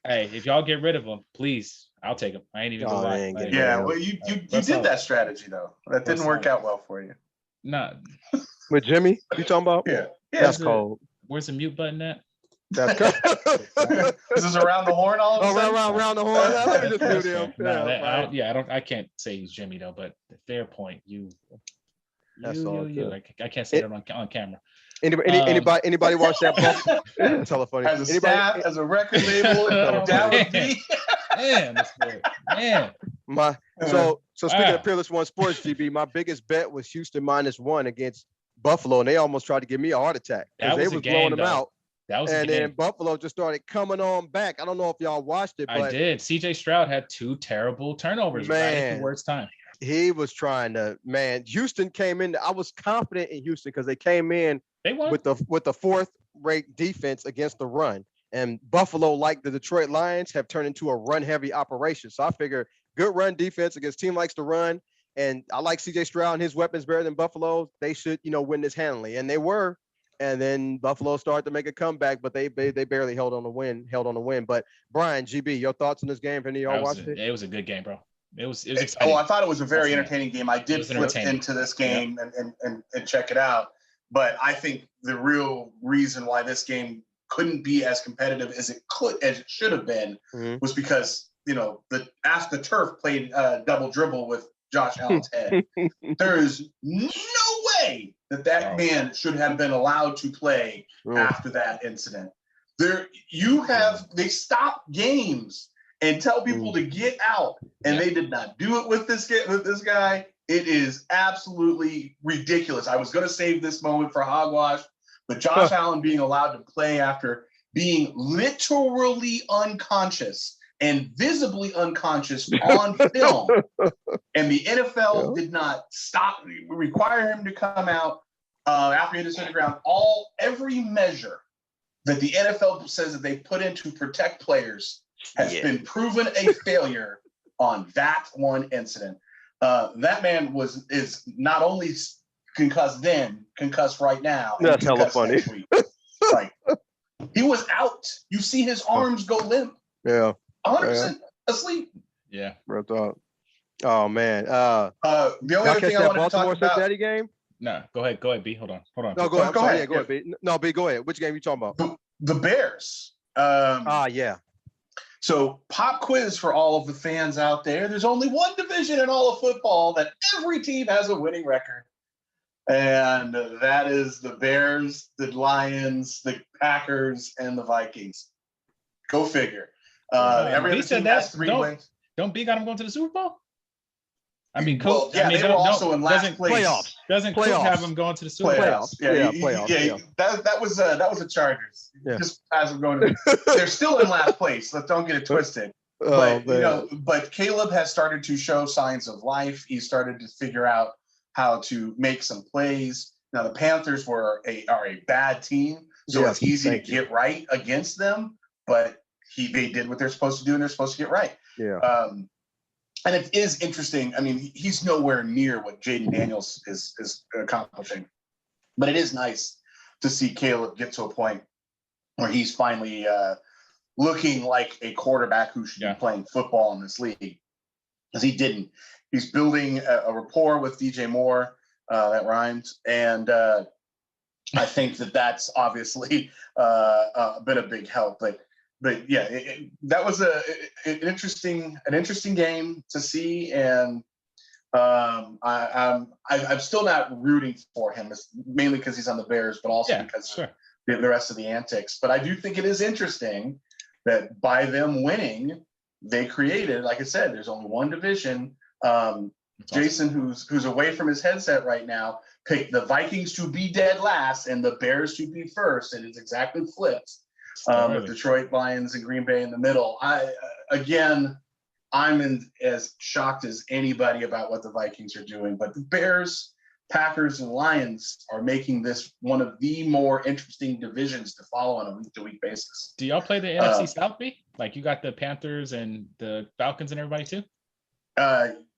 hey, if y'all get rid of him, please, I'll take him. I ain't even gonna lie. Well, you did that strategy though. That didn't work out well for you. Nah. With Jimmy, you talking about? Yeah. That's cold. Where's the mute button at? That's cold. This is around the horn all of a sudden? Around the horn. Let me just mute him. I can't say he's Jimmy though, but fair point. That's all. Like, I can't say that on camera. Anybody watch that ball? Telephone. As a staff, as a record label, that would be. Man, that's good. Man. So speaking of Peerless One Sports, GB, my biggest bet was Houston -1 against Buffalo, and they almost tried to give me a heart attack because they was blowing them out. Then Buffalo just started coming on back. I don't know if y'all watched it, but I did. CJ Stroud had 2 terrible turnovers right at the worst time. He was trying to, Houston came in. I was confident in Houston because they came in with the 4th-rate defense against the run. And Buffalo, like the Detroit Lions, have turned into a run-heavy operation. So I figure good run defense against team likes to run. And I like CJ Stroud and his weapons better than Buffalo. They should, win this handily. And they were. And then Buffalo started to make a comeback, but they barely held on the win. But Brian, GB, your thoughts on this game? If any of y'all watched it? It was a good game, bro. It was exciting. I thought it was a very entertaining game. I did flip into this game and check it out. But I think the real reason why this game couldn't be as competitive as it should have been was because the turf played double dribble with Josh Allen's head. There is no way that man should have been allowed to play after that incident. They stopped games and tell people to get out, and they did not do it with this guy. It is absolutely ridiculous. I was going to save this moment for Hogwash, but Josh Allen being allowed to play after being literally unconscious and visibly unconscious on film, and the NFL did not require him to come out after he hit the ground. Every measure that the NFL says that they put in to protect players has been proven a failure on that one incident. That man is not only concussed then, concussed right now. That's hella funny. Like, he was out. You see his arms go limp. Yeah. 100% asleep. Yeah. Real talk. Oh man. The only other thing I wanted to talk about. Cincinnati game? No, go ahead, B. Hold on. No, go ahead. Go ahead, B. No, B, go ahead. Which game you talking about? The Bears. Yeah. So, pop quiz for all of the fans out there. There's only one division in all of football that every team has a winning record. And that is the Bears, the Lions, the Packers, and the Vikings. Go figure. Every other team has 3 wins. Don't B got them going to the Super Bowl? I mean, they were also in last place. Playoffs. Doesn't Coop have them going to the Super Bowl? Playoffs. Yeah. That was the Chargers. Yeah. Just as we're going they're still in last place. Don't get it twisted. But Caleb has started to show signs of life. He started to figure out how to make some plays. Now the Panthers are a bad team, so it's easy to get right against them. But they did what they're supposed to do, and they're supposed to get right. Yeah. And it is interesting. I mean, he's nowhere near what Jaden Daniels is accomplishing, but it is nice to see Caleb get to a point where he's finally looking like a quarterback who should be playing football in this league, because he didn't. He's building a rapport with DJ Moore, that rhymed, and I think that's obviously been a big help. But yeah, that was an interesting game to see, and I'm still not rooting for him, mainly because he's on the Bears, but also because of the rest of the antics. But I do think it is interesting that by them winning, they created, like I said, there's only one division. Jason, who's away from his headset right now, picked the Vikings to be dead last and the Bears to be first, and it's exactly flipped. With Detroit Lions and Green Bay in the middle. I'm as shocked as anybody about what the Vikings are doing, but the Bears, Packers, and Lions are making this one of the more interesting divisions to follow on a week-to-week basis. Do y'all play the NFC South, B? Like, you got the Panthers and the Falcons and everybody too?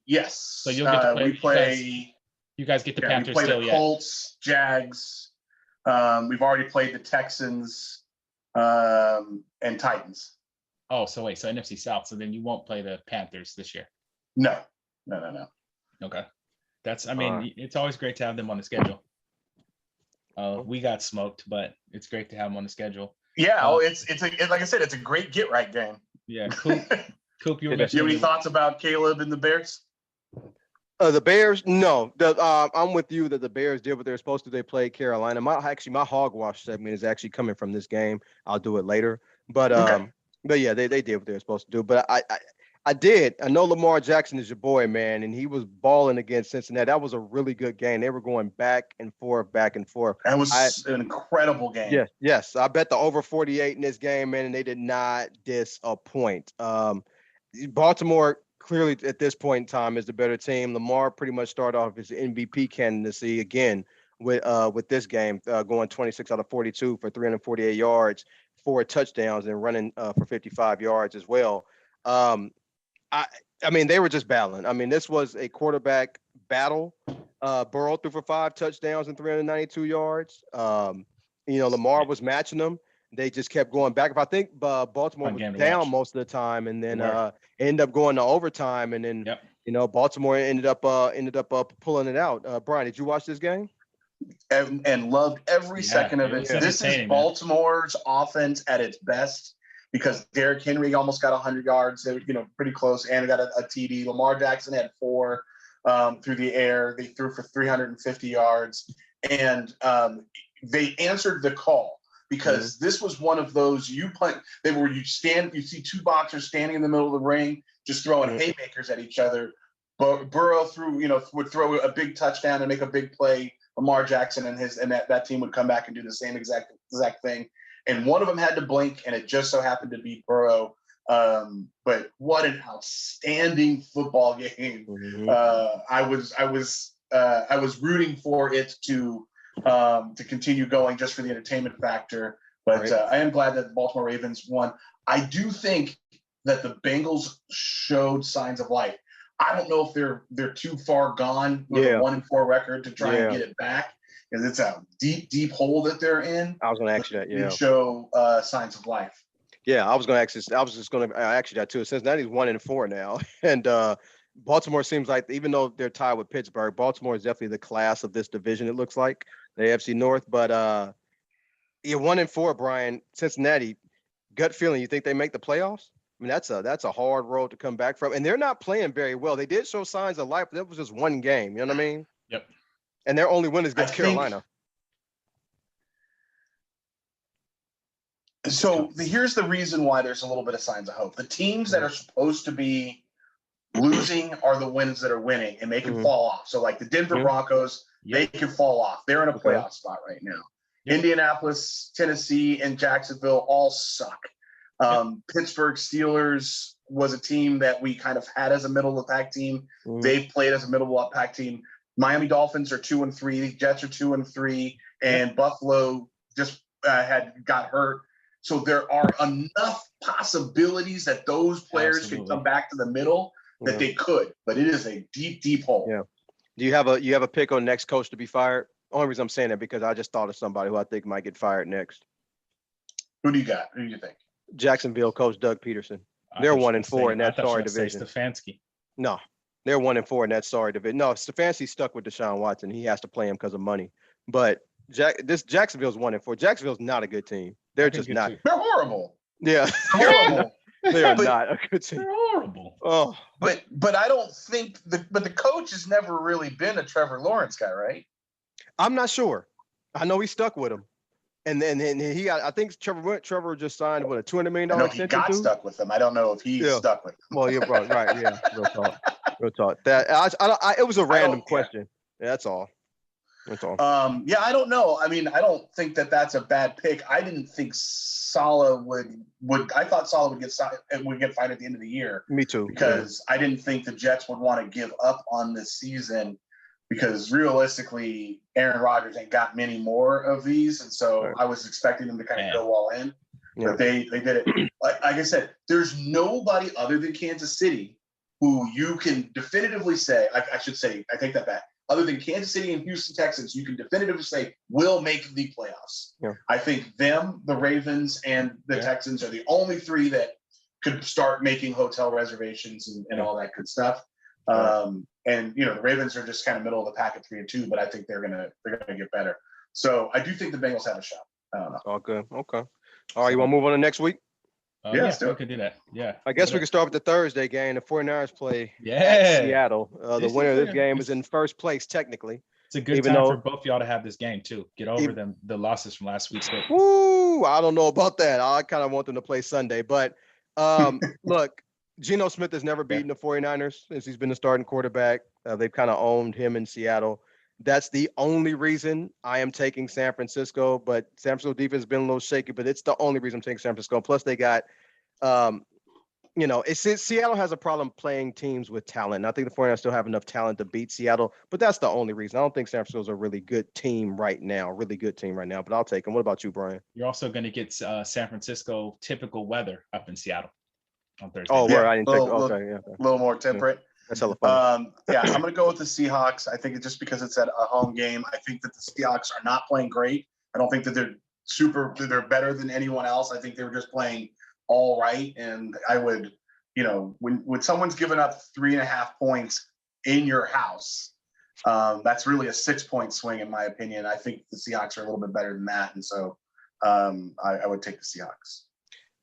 Yes. So you'll get to play. We play. You guys get the Panthers we play still the yet? Colts, Jags. We've already played the Texans and Titans. Oh, so wait, so NFC South. So then you won't play the Panthers this year? No. Okay. It's always great to have them on the schedule. We got smoked, but it's great to have them on the schedule. Yeah, it's like I said, it's a great get right game. Yeah, Coop, you were Do you have any thoughts about Caleb and the Bears? The Bears, no. I'm with you that the Bears did what they're supposed to. They played Carolina. My Hogwash segment is actually coming from this game. I'll do it later. But yeah, they did what they were supposed to do. But I know Lamar Jackson is your boy, man, and he was balling against Cincinnati. That was a really good game. They were going back and forth. That was an incredible game. Yes. I bet the over 48 in this game, man, and they did not disappoint. Baltimore clearly at this point in time is the better team. Lamar pretty much started off his MVP candidacy again with this game, going 26 out of 42 for 348 yards, 4 touchdowns, and running for 55 yards as well. I mean, they were just battling. I mean, this was a quarterback battle. Burrow threw for 5 touchdowns and 392 yards. Lamar was matching them. They just kept going back. I think Baltimore was down most of the time, and then ended up going to overtime, and then Baltimore ended up pulling it out. Brian, did you watch this game? And loved every second of it. This is Baltimore's offense at its best, because Derrick Henry almost got 100 yards. They were, pretty close, and got a TD. Lamar Jackson had 4 through the air. They threw for 350 yards, and they answered the call. Because this was one of those you see 2 boxers standing in the middle of the ring, just throwing haymakers at each other. But Burrow would throw a big touchdown and make a big play. Lamar Jackson and that team would come back and do the same exact thing. And one of them had to blink, and it just so happened to be Burrow. But what an outstanding football game! I was rooting for it to continue going just for the entertainment factor. But I am glad that the Baltimore Ravens won. I do think that the Bengals showed signs of life. I don't know if they're too far gone with a 1-4 record to try and get it back, because it's a deep hole that they're in. I was going to ask you that. Yeah, show signs of life. Yeah, I was going to ask this. I was just going to ask you that too. Cincinnati's 1-4 now, and Baltimore seems like, even though they're tied with Pittsburgh, Baltimore is definitely the class of this division. It looks like the AFC North, but 1-4, Brian. Cincinnati, gut feeling, you think they make the playoffs? I mean, that's a hard road to come back from, and they're not playing very well. They did show signs of life, but that was just one game. You know what I mean? Yep. And their only win is against Carolina. So here's the reason why there's a little bit of signs of hope. The teams that are supposed to be losing are the ones that are winning, and they can fall off. So like the Denver Broncos, they can fall off. They're in a playoff spot right now. Indianapolis, Tennessee, and Jacksonville all suck. Pittsburgh Steelers was a team that we kind of had as a middle of the pack team. They've played as a middle of the pack team. Miami Dolphins are 2-3. Jets are 2-3, and Buffalo just got hurt. So there are enough possibilities that those players can come back to the middle that they could, but it is a deep, deep hole. Yeah. Do you have a pick on next coach to be fired? Only reason I'm saying that because I just thought of somebody who I think might get fired next. Who do you got? Who do you think? Jacksonville coach Doug Peterson. They're 1-4 in that sorry division. Stefanski. No, they're 1-4 in that sorry division. No, Stefanski's stuck with Deshaun Watson. He has to play him because of money. But Jacksonville's 1-4. Jacksonville's not a good team. They're just not. They're horrible. Yeah, horrible. They are not a good team. They're horrible. Oh, but I don't think the coach has never really been a Trevor Lawrence guy, right? I'm not sure. I know he's stuck with him. And then he got, I think Trevor just signed with a $200 million extension. He got stuck with them. I don't know if he's stuck with them. Well, you're right. Yeah, real talk. That it was a random question. Yeah, that's all. Yeah, I don't know. I mean, I don't think that that's a bad pick. I didn't think Saleh would. I thought Saleh would get fired at the end of the year. Me too. Because I didn't think the Jets would want to give up on this season. Because realistically, Aaron Rodgers ain't got many more of these, and so I was expecting them to kind of go all in. Yeah. But they did it. Like I said, there's nobody other than Kansas City who you can definitively say. I should say, I take that back. Other than Kansas City and Houston Texans, you can definitively say will make the playoffs. Yeah. I think them, the Ravens, and the Texans are the only three that could start making hotel reservations and all that good stuff. And the Ravens are just kind of middle of the pack at 3-2, but I think they're gonna get better. So I do think the Bengals have a shot. I don't know. All good. Okay. All right, you want to move on to next week? Yeah, we can do that. Yeah. I guess we can start with the Thursday game. The 49ers play Seattle. The winner of this game is in first place, technically. It's a good time for both y'all to have this game, too. Get over the losses from last week's game. Woo! I don't know about that. I kind of want them to play Sunday. But, look, Geno Smith has never beaten the 49ers since he's been the starting quarterback. They've kind of owned him in Seattle. That's the only reason I am taking San Francisco, but San Francisco defense has been a little shaky, but it's the only reason I'm taking San Francisco. Plus they got, Seattle has a problem playing teams with talent. And I think the 49ers still have enough talent to beat Seattle, but that's the only reason. I don't think San Francisco's a really good team right now, but I'll take them. What about you, Brian? You're also going to get San Francisco typical weather up in Seattle on Thursday. Oh, yeah, I didn't take a little more temperate. That's hella fun. I'm going to go with the Seahawks. I think it's just because it's at a home game. I think that the Seahawks are not playing great. I don't think that they're better than anyone else. I think they were just playing all right. And I would, when someone's given up 3.5 points in your house, that's really a 6-point swing in my opinion. I think the Seahawks are a little bit better than that. And so I would take the Seahawks.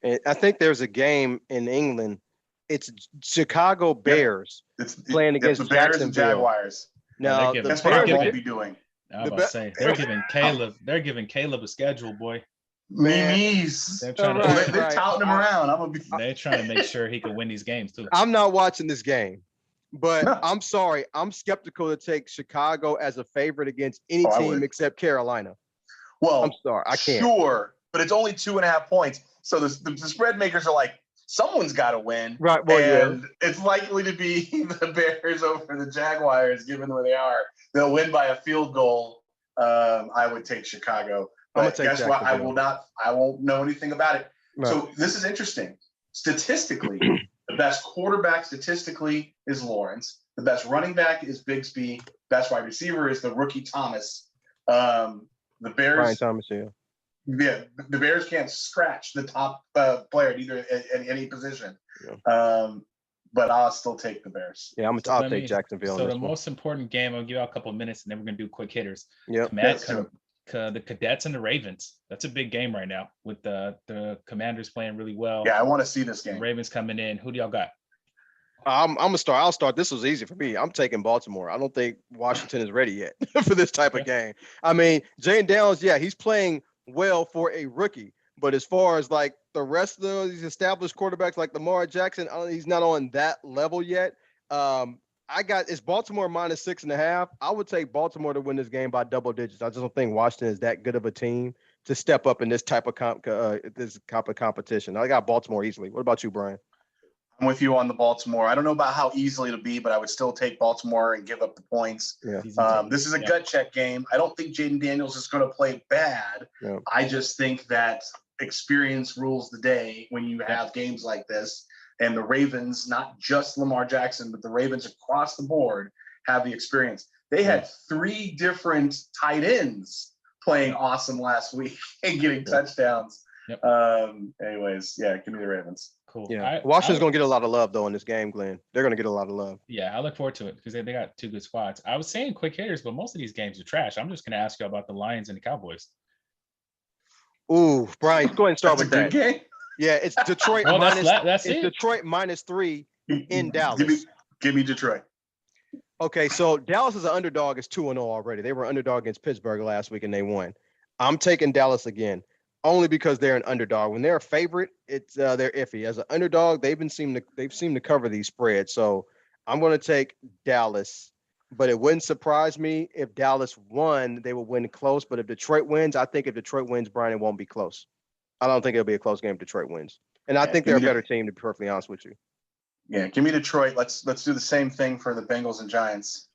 And I think there's a game in England. It's Chicago Bears playing against the Bears Jacksonville. And Jaguars. Now that's what I won't be doing. I was about to say they're giving Caleb a schedule, boy. Memes. They're touting him around. They're trying to make sure he can win these games too. I'm not watching this game, but I'm sorry. I'm skeptical to take Chicago as a favorite against any team except Carolina. Well, I'm sorry, I can't. Sure, but it's only 2.5 points. So the spread makers are like, someone's got to win. Right. Well, it's likely to be the Bears over the Jaguars, given where they are. They'll win by a field goal. I would take Chicago. But guess what? I won't know anything about it. Right. So this is interesting. Statistically, the best quarterback statistically is Lawrence. The best running back is Bigsby. Best wide receiver is the rookie Thomas. The Bears. Brian Thomas, Yeah, the Bears can't scratch the top player either at any position. Yeah. But I'll still take the Bears. Yeah, I'll take Jacksonville. So the most important game, I'll give you a couple of minutes, and then we're gonna do quick hitters. Yeah, the Cadets and the Ravens. That's a big game right now with the Commanders playing really well. Yeah, I want to see this game. The Ravens coming in. Who do y'all got? I'm gonna start. I'll start. This was easy for me. I'm taking Baltimore. I don't think Washington is ready yet for this type of game. I mean, Jay Downs, he's playing well for a rookie, but as far as like the rest of these established quarterbacks like Lamar Jackson, he's not on that level yet. It's Baltimore minus 6.5. I would take Baltimore to win this game by double digits. I just don't think Washington is that good of a team to step up in this type of competition. I got Baltimore easily. What about you, Brian? I'm with you on the Baltimore. I don't know about how easily it'll be, but I would still take Baltimore and give up the points. Yeah. This is a gut check game. I don't think Jaden Daniels is going to play bad. Yeah. I just think that experience rules the day when you have games like this. And the Ravens, not just Lamar Jackson, but the Ravens across the board have the experience. They had 3 different tight ends playing awesome last week and getting touchdowns. Yep. Anyways, yeah, give me the Ravens. Cool. Yeah, Washington's going to get a lot of love, though, in this game, Glenn. They're going to get a lot of love. Yeah, I look forward to it because they got 2 good squads. I was saying quick hitters, but most of these games are trash. I'm just going to ask you about the Lions and the Cowboys. Ooh, Brian, go ahead and start That's with a good that. game. Yeah, it's Detroit Well, minus. that's it's it. Detroit -3 in Dallas. Give me Detroit. Okay, so Dallas is an underdog. Is 2-0 already. They were underdog against Pittsburgh last week and they won. I'm taking Dallas again, only because they're an underdog. When they're a favorite, it's they're iffy. As an underdog, they've seemed to cover these spreads. So I'm going to take Dallas, but it wouldn't surprise me if Dallas won. They will win close. But if Detroit wins, I think if Detroit wins, Brian, it won't be close. I don't think it'll be a close game if Detroit wins. And I think they're a better team, to be perfectly honest with you. Yeah, give me Detroit. Let's do the same thing for the Bengals and Giants.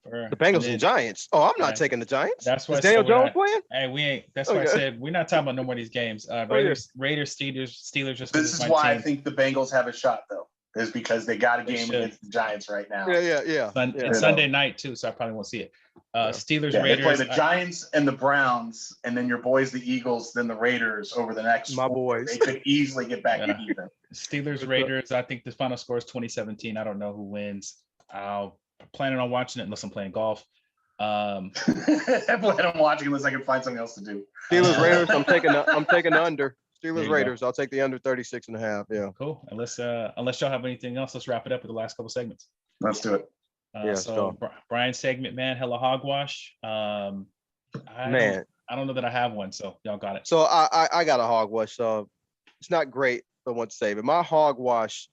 The Bengals and Giants. Oh, I'm not taking the Giants. That's why Daniel Jones playing? Hey, we ain't. That's why I said we're not talking about no more of these games. Raiders, Steelers. Just this is why I think the Bengals have a shot, though, is because they got a game against the Giants right now. Yeah. It's Sunday night too, so I probably won't see it. Steelers, Raiders. They play the Giants and the Browns, and then your boys, the Eagles, then the Raiders over the next. My boys. They could easily get back even. Steelers, Raiders. I think the final score is 2017. I don't know who wins. I'm planning on watching it unless I'm playing golf. I plan on watching unless I can find something else to do. Steelers, Raiders. I'm taking the under. Steelers, Raiders. I'll take the under 36.5. Yeah. Cool. Unless y'all have anything else, let's wrap it up with the last couple segments. Let's do it. Brian's segment, man, hella hogwash. I don't know that I have one, so y'all got it. So I got a hogwash. So it's not great, but I want to say, but my hogwash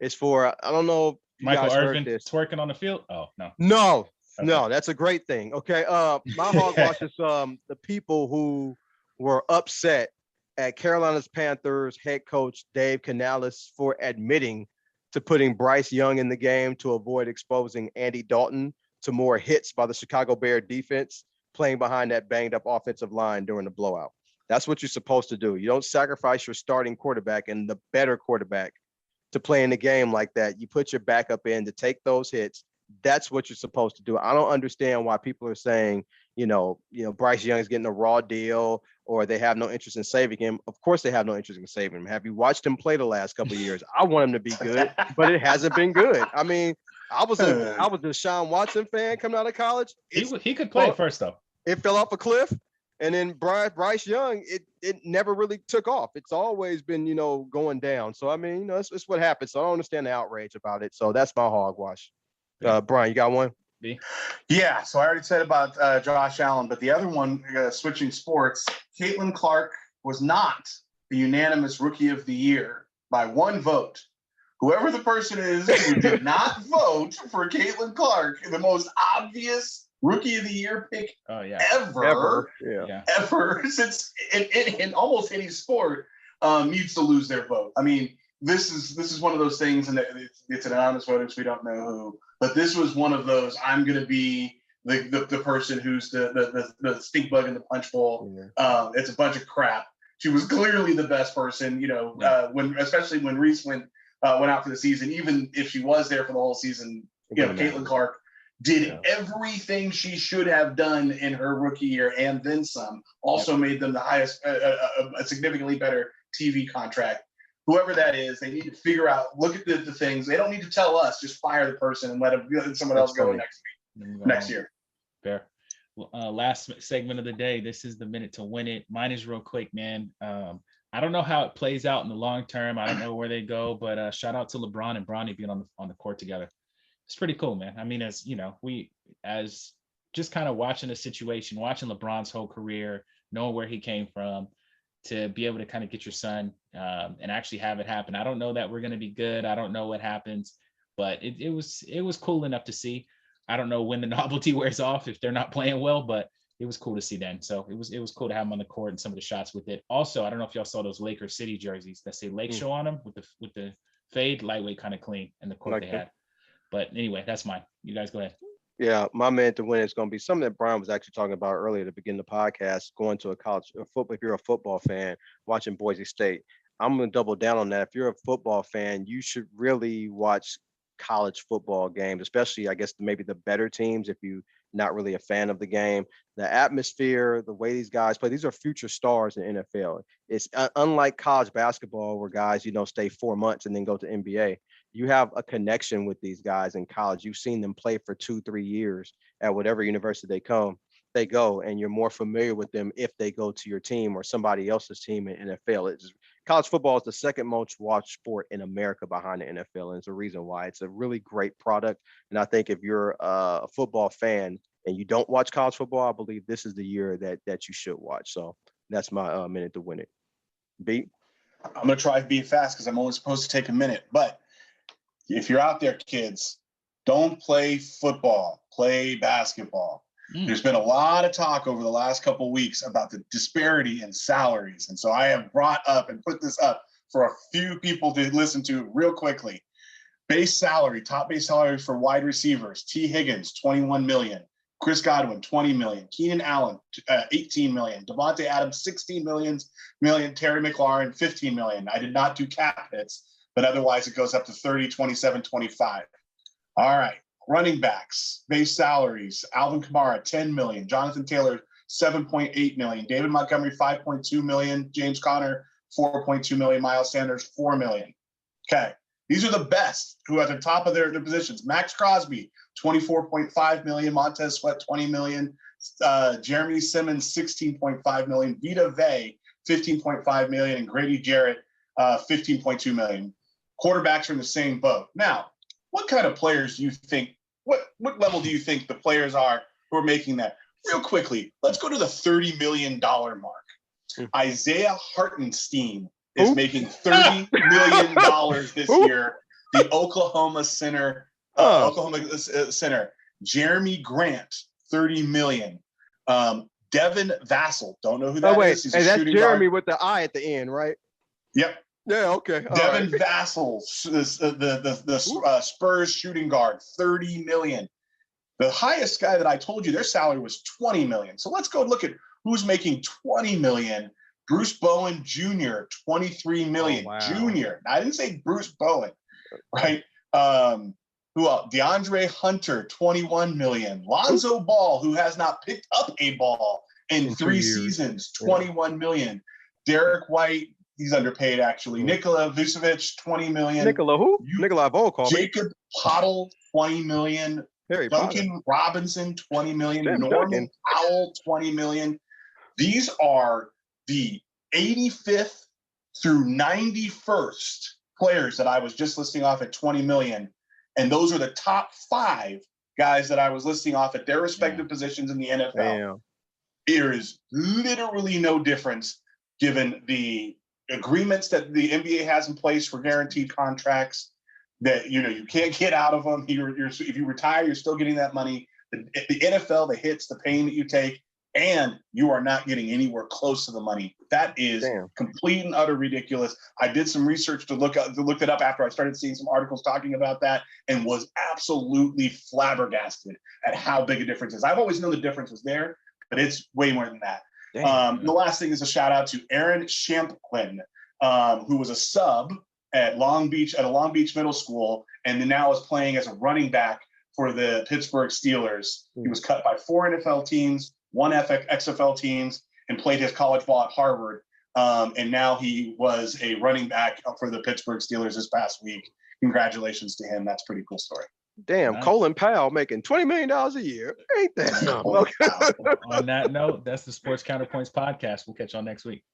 is for, I don't know if you Michael guys Irvin heard this. twerking on the field. Oh no. No, that's a great thing. Okay. My hogwash is the people who were upset at Carolina's Panthers head coach Dave Canales for admitting to putting Bryce Young in the game to avoid exposing Andy Dalton to more hits by the Chicago Bear defense playing behind that banged up offensive line during the blowout. That's what you're supposed to do. You don't sacrifice your starting quarterback and the better quarterback to play in the game like that. You put your backup in to take those hits. That's what you're supposed to do. I don't understand why people are saying, Bryce Young is getting a raw deal or they have no interest in saving him. Of course they have no interest in saving him. Have you watched him play the last couple of years? I want him to be good, but it hasn't been good. I mean, I was a Deshaun Watson fan coming out of college. He could play first though. It fell off a cliff. And then Bryce Young, it never really took off. It's always been, going down. So, I mean, it's what happens. So I don't understand the outrage about it. So that's my hogwash. Brian, you got one? Yeah, so I already said about Josh Allen, but the other one, switching sports, Caitlin Clark was not the unanimous Rookie of the Year by one vote. Whoever the person is who did not vote for Caitlin Clark, the most obvious Rookie of the Year pick ever since in almost any sport needs to lose their vote. I mean, this is one of those things, and it's an anonymous voting, so we don't know who. But this was one of those. I'm going to be the person who's the stink bug in the punch bowl. Yeah. It's a bunch of crap. She was clearly the best person, especially when Reese went out for the season. Even if she was there for the whole season, Caitlin Clark did everything she should have done in her rookie year and then some. Also made them the highest, a significantly better TV contract. Whoever that is, they need to figure out, look at the things. They don't need to tell us, just fire the person and let someone else go next year. Fair. Last segment of the day. This is the minute to win it. Mine is real quick, man. I don't know how it plays out in the long term. I don't know where they go, but shout out to LeBron and Bronny being on the court together. It's pretty cool, man. I mean, as just kind of watching the situation, watching LeBron's whole career, knowing where he came from, to be able to kind of get your son and actually have it happen. I don't know that we're going to be good. I don't know what happens, but it was cool enough to see. I don't know when the novelty wears off if they're not playing well, but it was cool to see then. So it was cool to have him on the court and some of the shots with it. Also, I don't know if y'all saw those Lakers City jerseys that say Lake Show on them with the fade, lightweight, kind of clean, and the court they had. But anyway, that's mine. You guys go ahead. Yeah, my man to win is going to be something that Brian was actually talking about earlier to begin the podcast, going to a college football. If you're a football fan, watching Boise State. I'm going to double down on that. If you're a football fan, you should really watch college football games, especially, I guess, maybe the better teams if you're not really a fan of the game. The atmosphere, the way these guys play, these are future stars in the NFL. It's unlike college basketball where guys, stay 4 months and then go to NBA. You have a connection with these guys in college. You've seen them play for 2-3 years at whatever university they go, and you're more familiar with them if they go to your team or somebody else's team in NFL. College football is the second most watched sport in America behind the NFL, and it's a reason why. It's a really great product, and I think if you're a football fan and you don't watch college football, I believe this is the year that you should watch. So that's my minute to win it. B? I'm going to try to be fast because I'm only supposed to take a minute. But if you're out there, kids, don't play football, play basketball. There's been a lot of talk over the last couple of weeks about the disparity in salaries. And so I have brought up and put this up for a few people to listen to real quickly. Top base salary for wide receivers: T. Higgins, $21 million. Chris Godwin, $20 million. Keenan Allen, $18 million. Devontae Adams, $16 million. Terry McLaurin, $15 million. I did not do cap hits, but otherwise it goes up to 30, 27, 25. All right. Running backs, base salaries: Alvin Kamara, $10 million. Jonathan Taylor, $7.8 million. David Montgomery, $5.2 million. James Conner, $4.2 million. Miles Sanders, $4 million. Okay. These are the best who are at the top of their positions. Max Crosby, $24.5 million. Montez Sweat, $20 million. Jeremy Simmons, $16.5 million. Vita Vey, $15.5 million. And Grady Jarrett, $15.2 million. Quarterbacks are in the same boat. Now, what kind of players do you think, what level do you think the players are who are making that? Real quickly, let's go to the $30 million mark. Isaiah Hartenstein is making $30 million this year. The Oklahoma center. Jeremy Grant, $30 million. Devin Vassell, don't know who that is. He's that's Jeremy guard with the I at the end, right? Yep. Yeah, okay. Devin Vassell, the Spurs shooting guard, $30 million. The highest guy that I told you, their salary was $20 million. So let's go look at who's making $20 million. Bruce Bowen Jr., $23 million. Oh, wow. Junior. I didn't say Bruce Bowen, right? Who else? DeAndre Hunter, $21 million. Lonzo Ball, who has not picked up a ball in 3 seasons, $21 million. Derek White, he's underpaid, actually. Nikola Vucevic, $20 million. Nikola who? Nikola Volkov. Jacob Pottle, $20 million. Harry Duncan Potter. Robinson, $20 million. Norman Powell, $20 million. These are the 85th through 91st players that I was just listing off at $20 million. And those are the top 5 guys that I was listing off at their respective positions in the NFL. Damn. There is literally no difference given the agreements that the NBA has in place for guaranteed contracts that, you can't get out of them. If you retire, you're still getting that money. The NFL, the hits, the pain that you take, and you are not getting anywhere close to the money. That is complete and utter ridiculous. I did some research to look it up after I started seeing some articles talking about that and was absolutely flabbergasted at how big a difference is. I've always known the difference was there, but it's way more than that. The last thing is a shout out to Aaron Shamplin, who was a sub at a Long Beach middle school, and then now is playing as a running back for the Pittsburgh Steelers. He was cut by 4 NFL teams, 1 XFL teams, and played his college ball at Harvard. And now he was a running back for the Pittsburgh Steelers this past week. Congratulations to him. That's a pretty cool story. Damn, nice. Colin Powell making $20 million a year. Ain't that something? On that note, that's the Sports Counterpoints podcast. We'll catch y'all next week.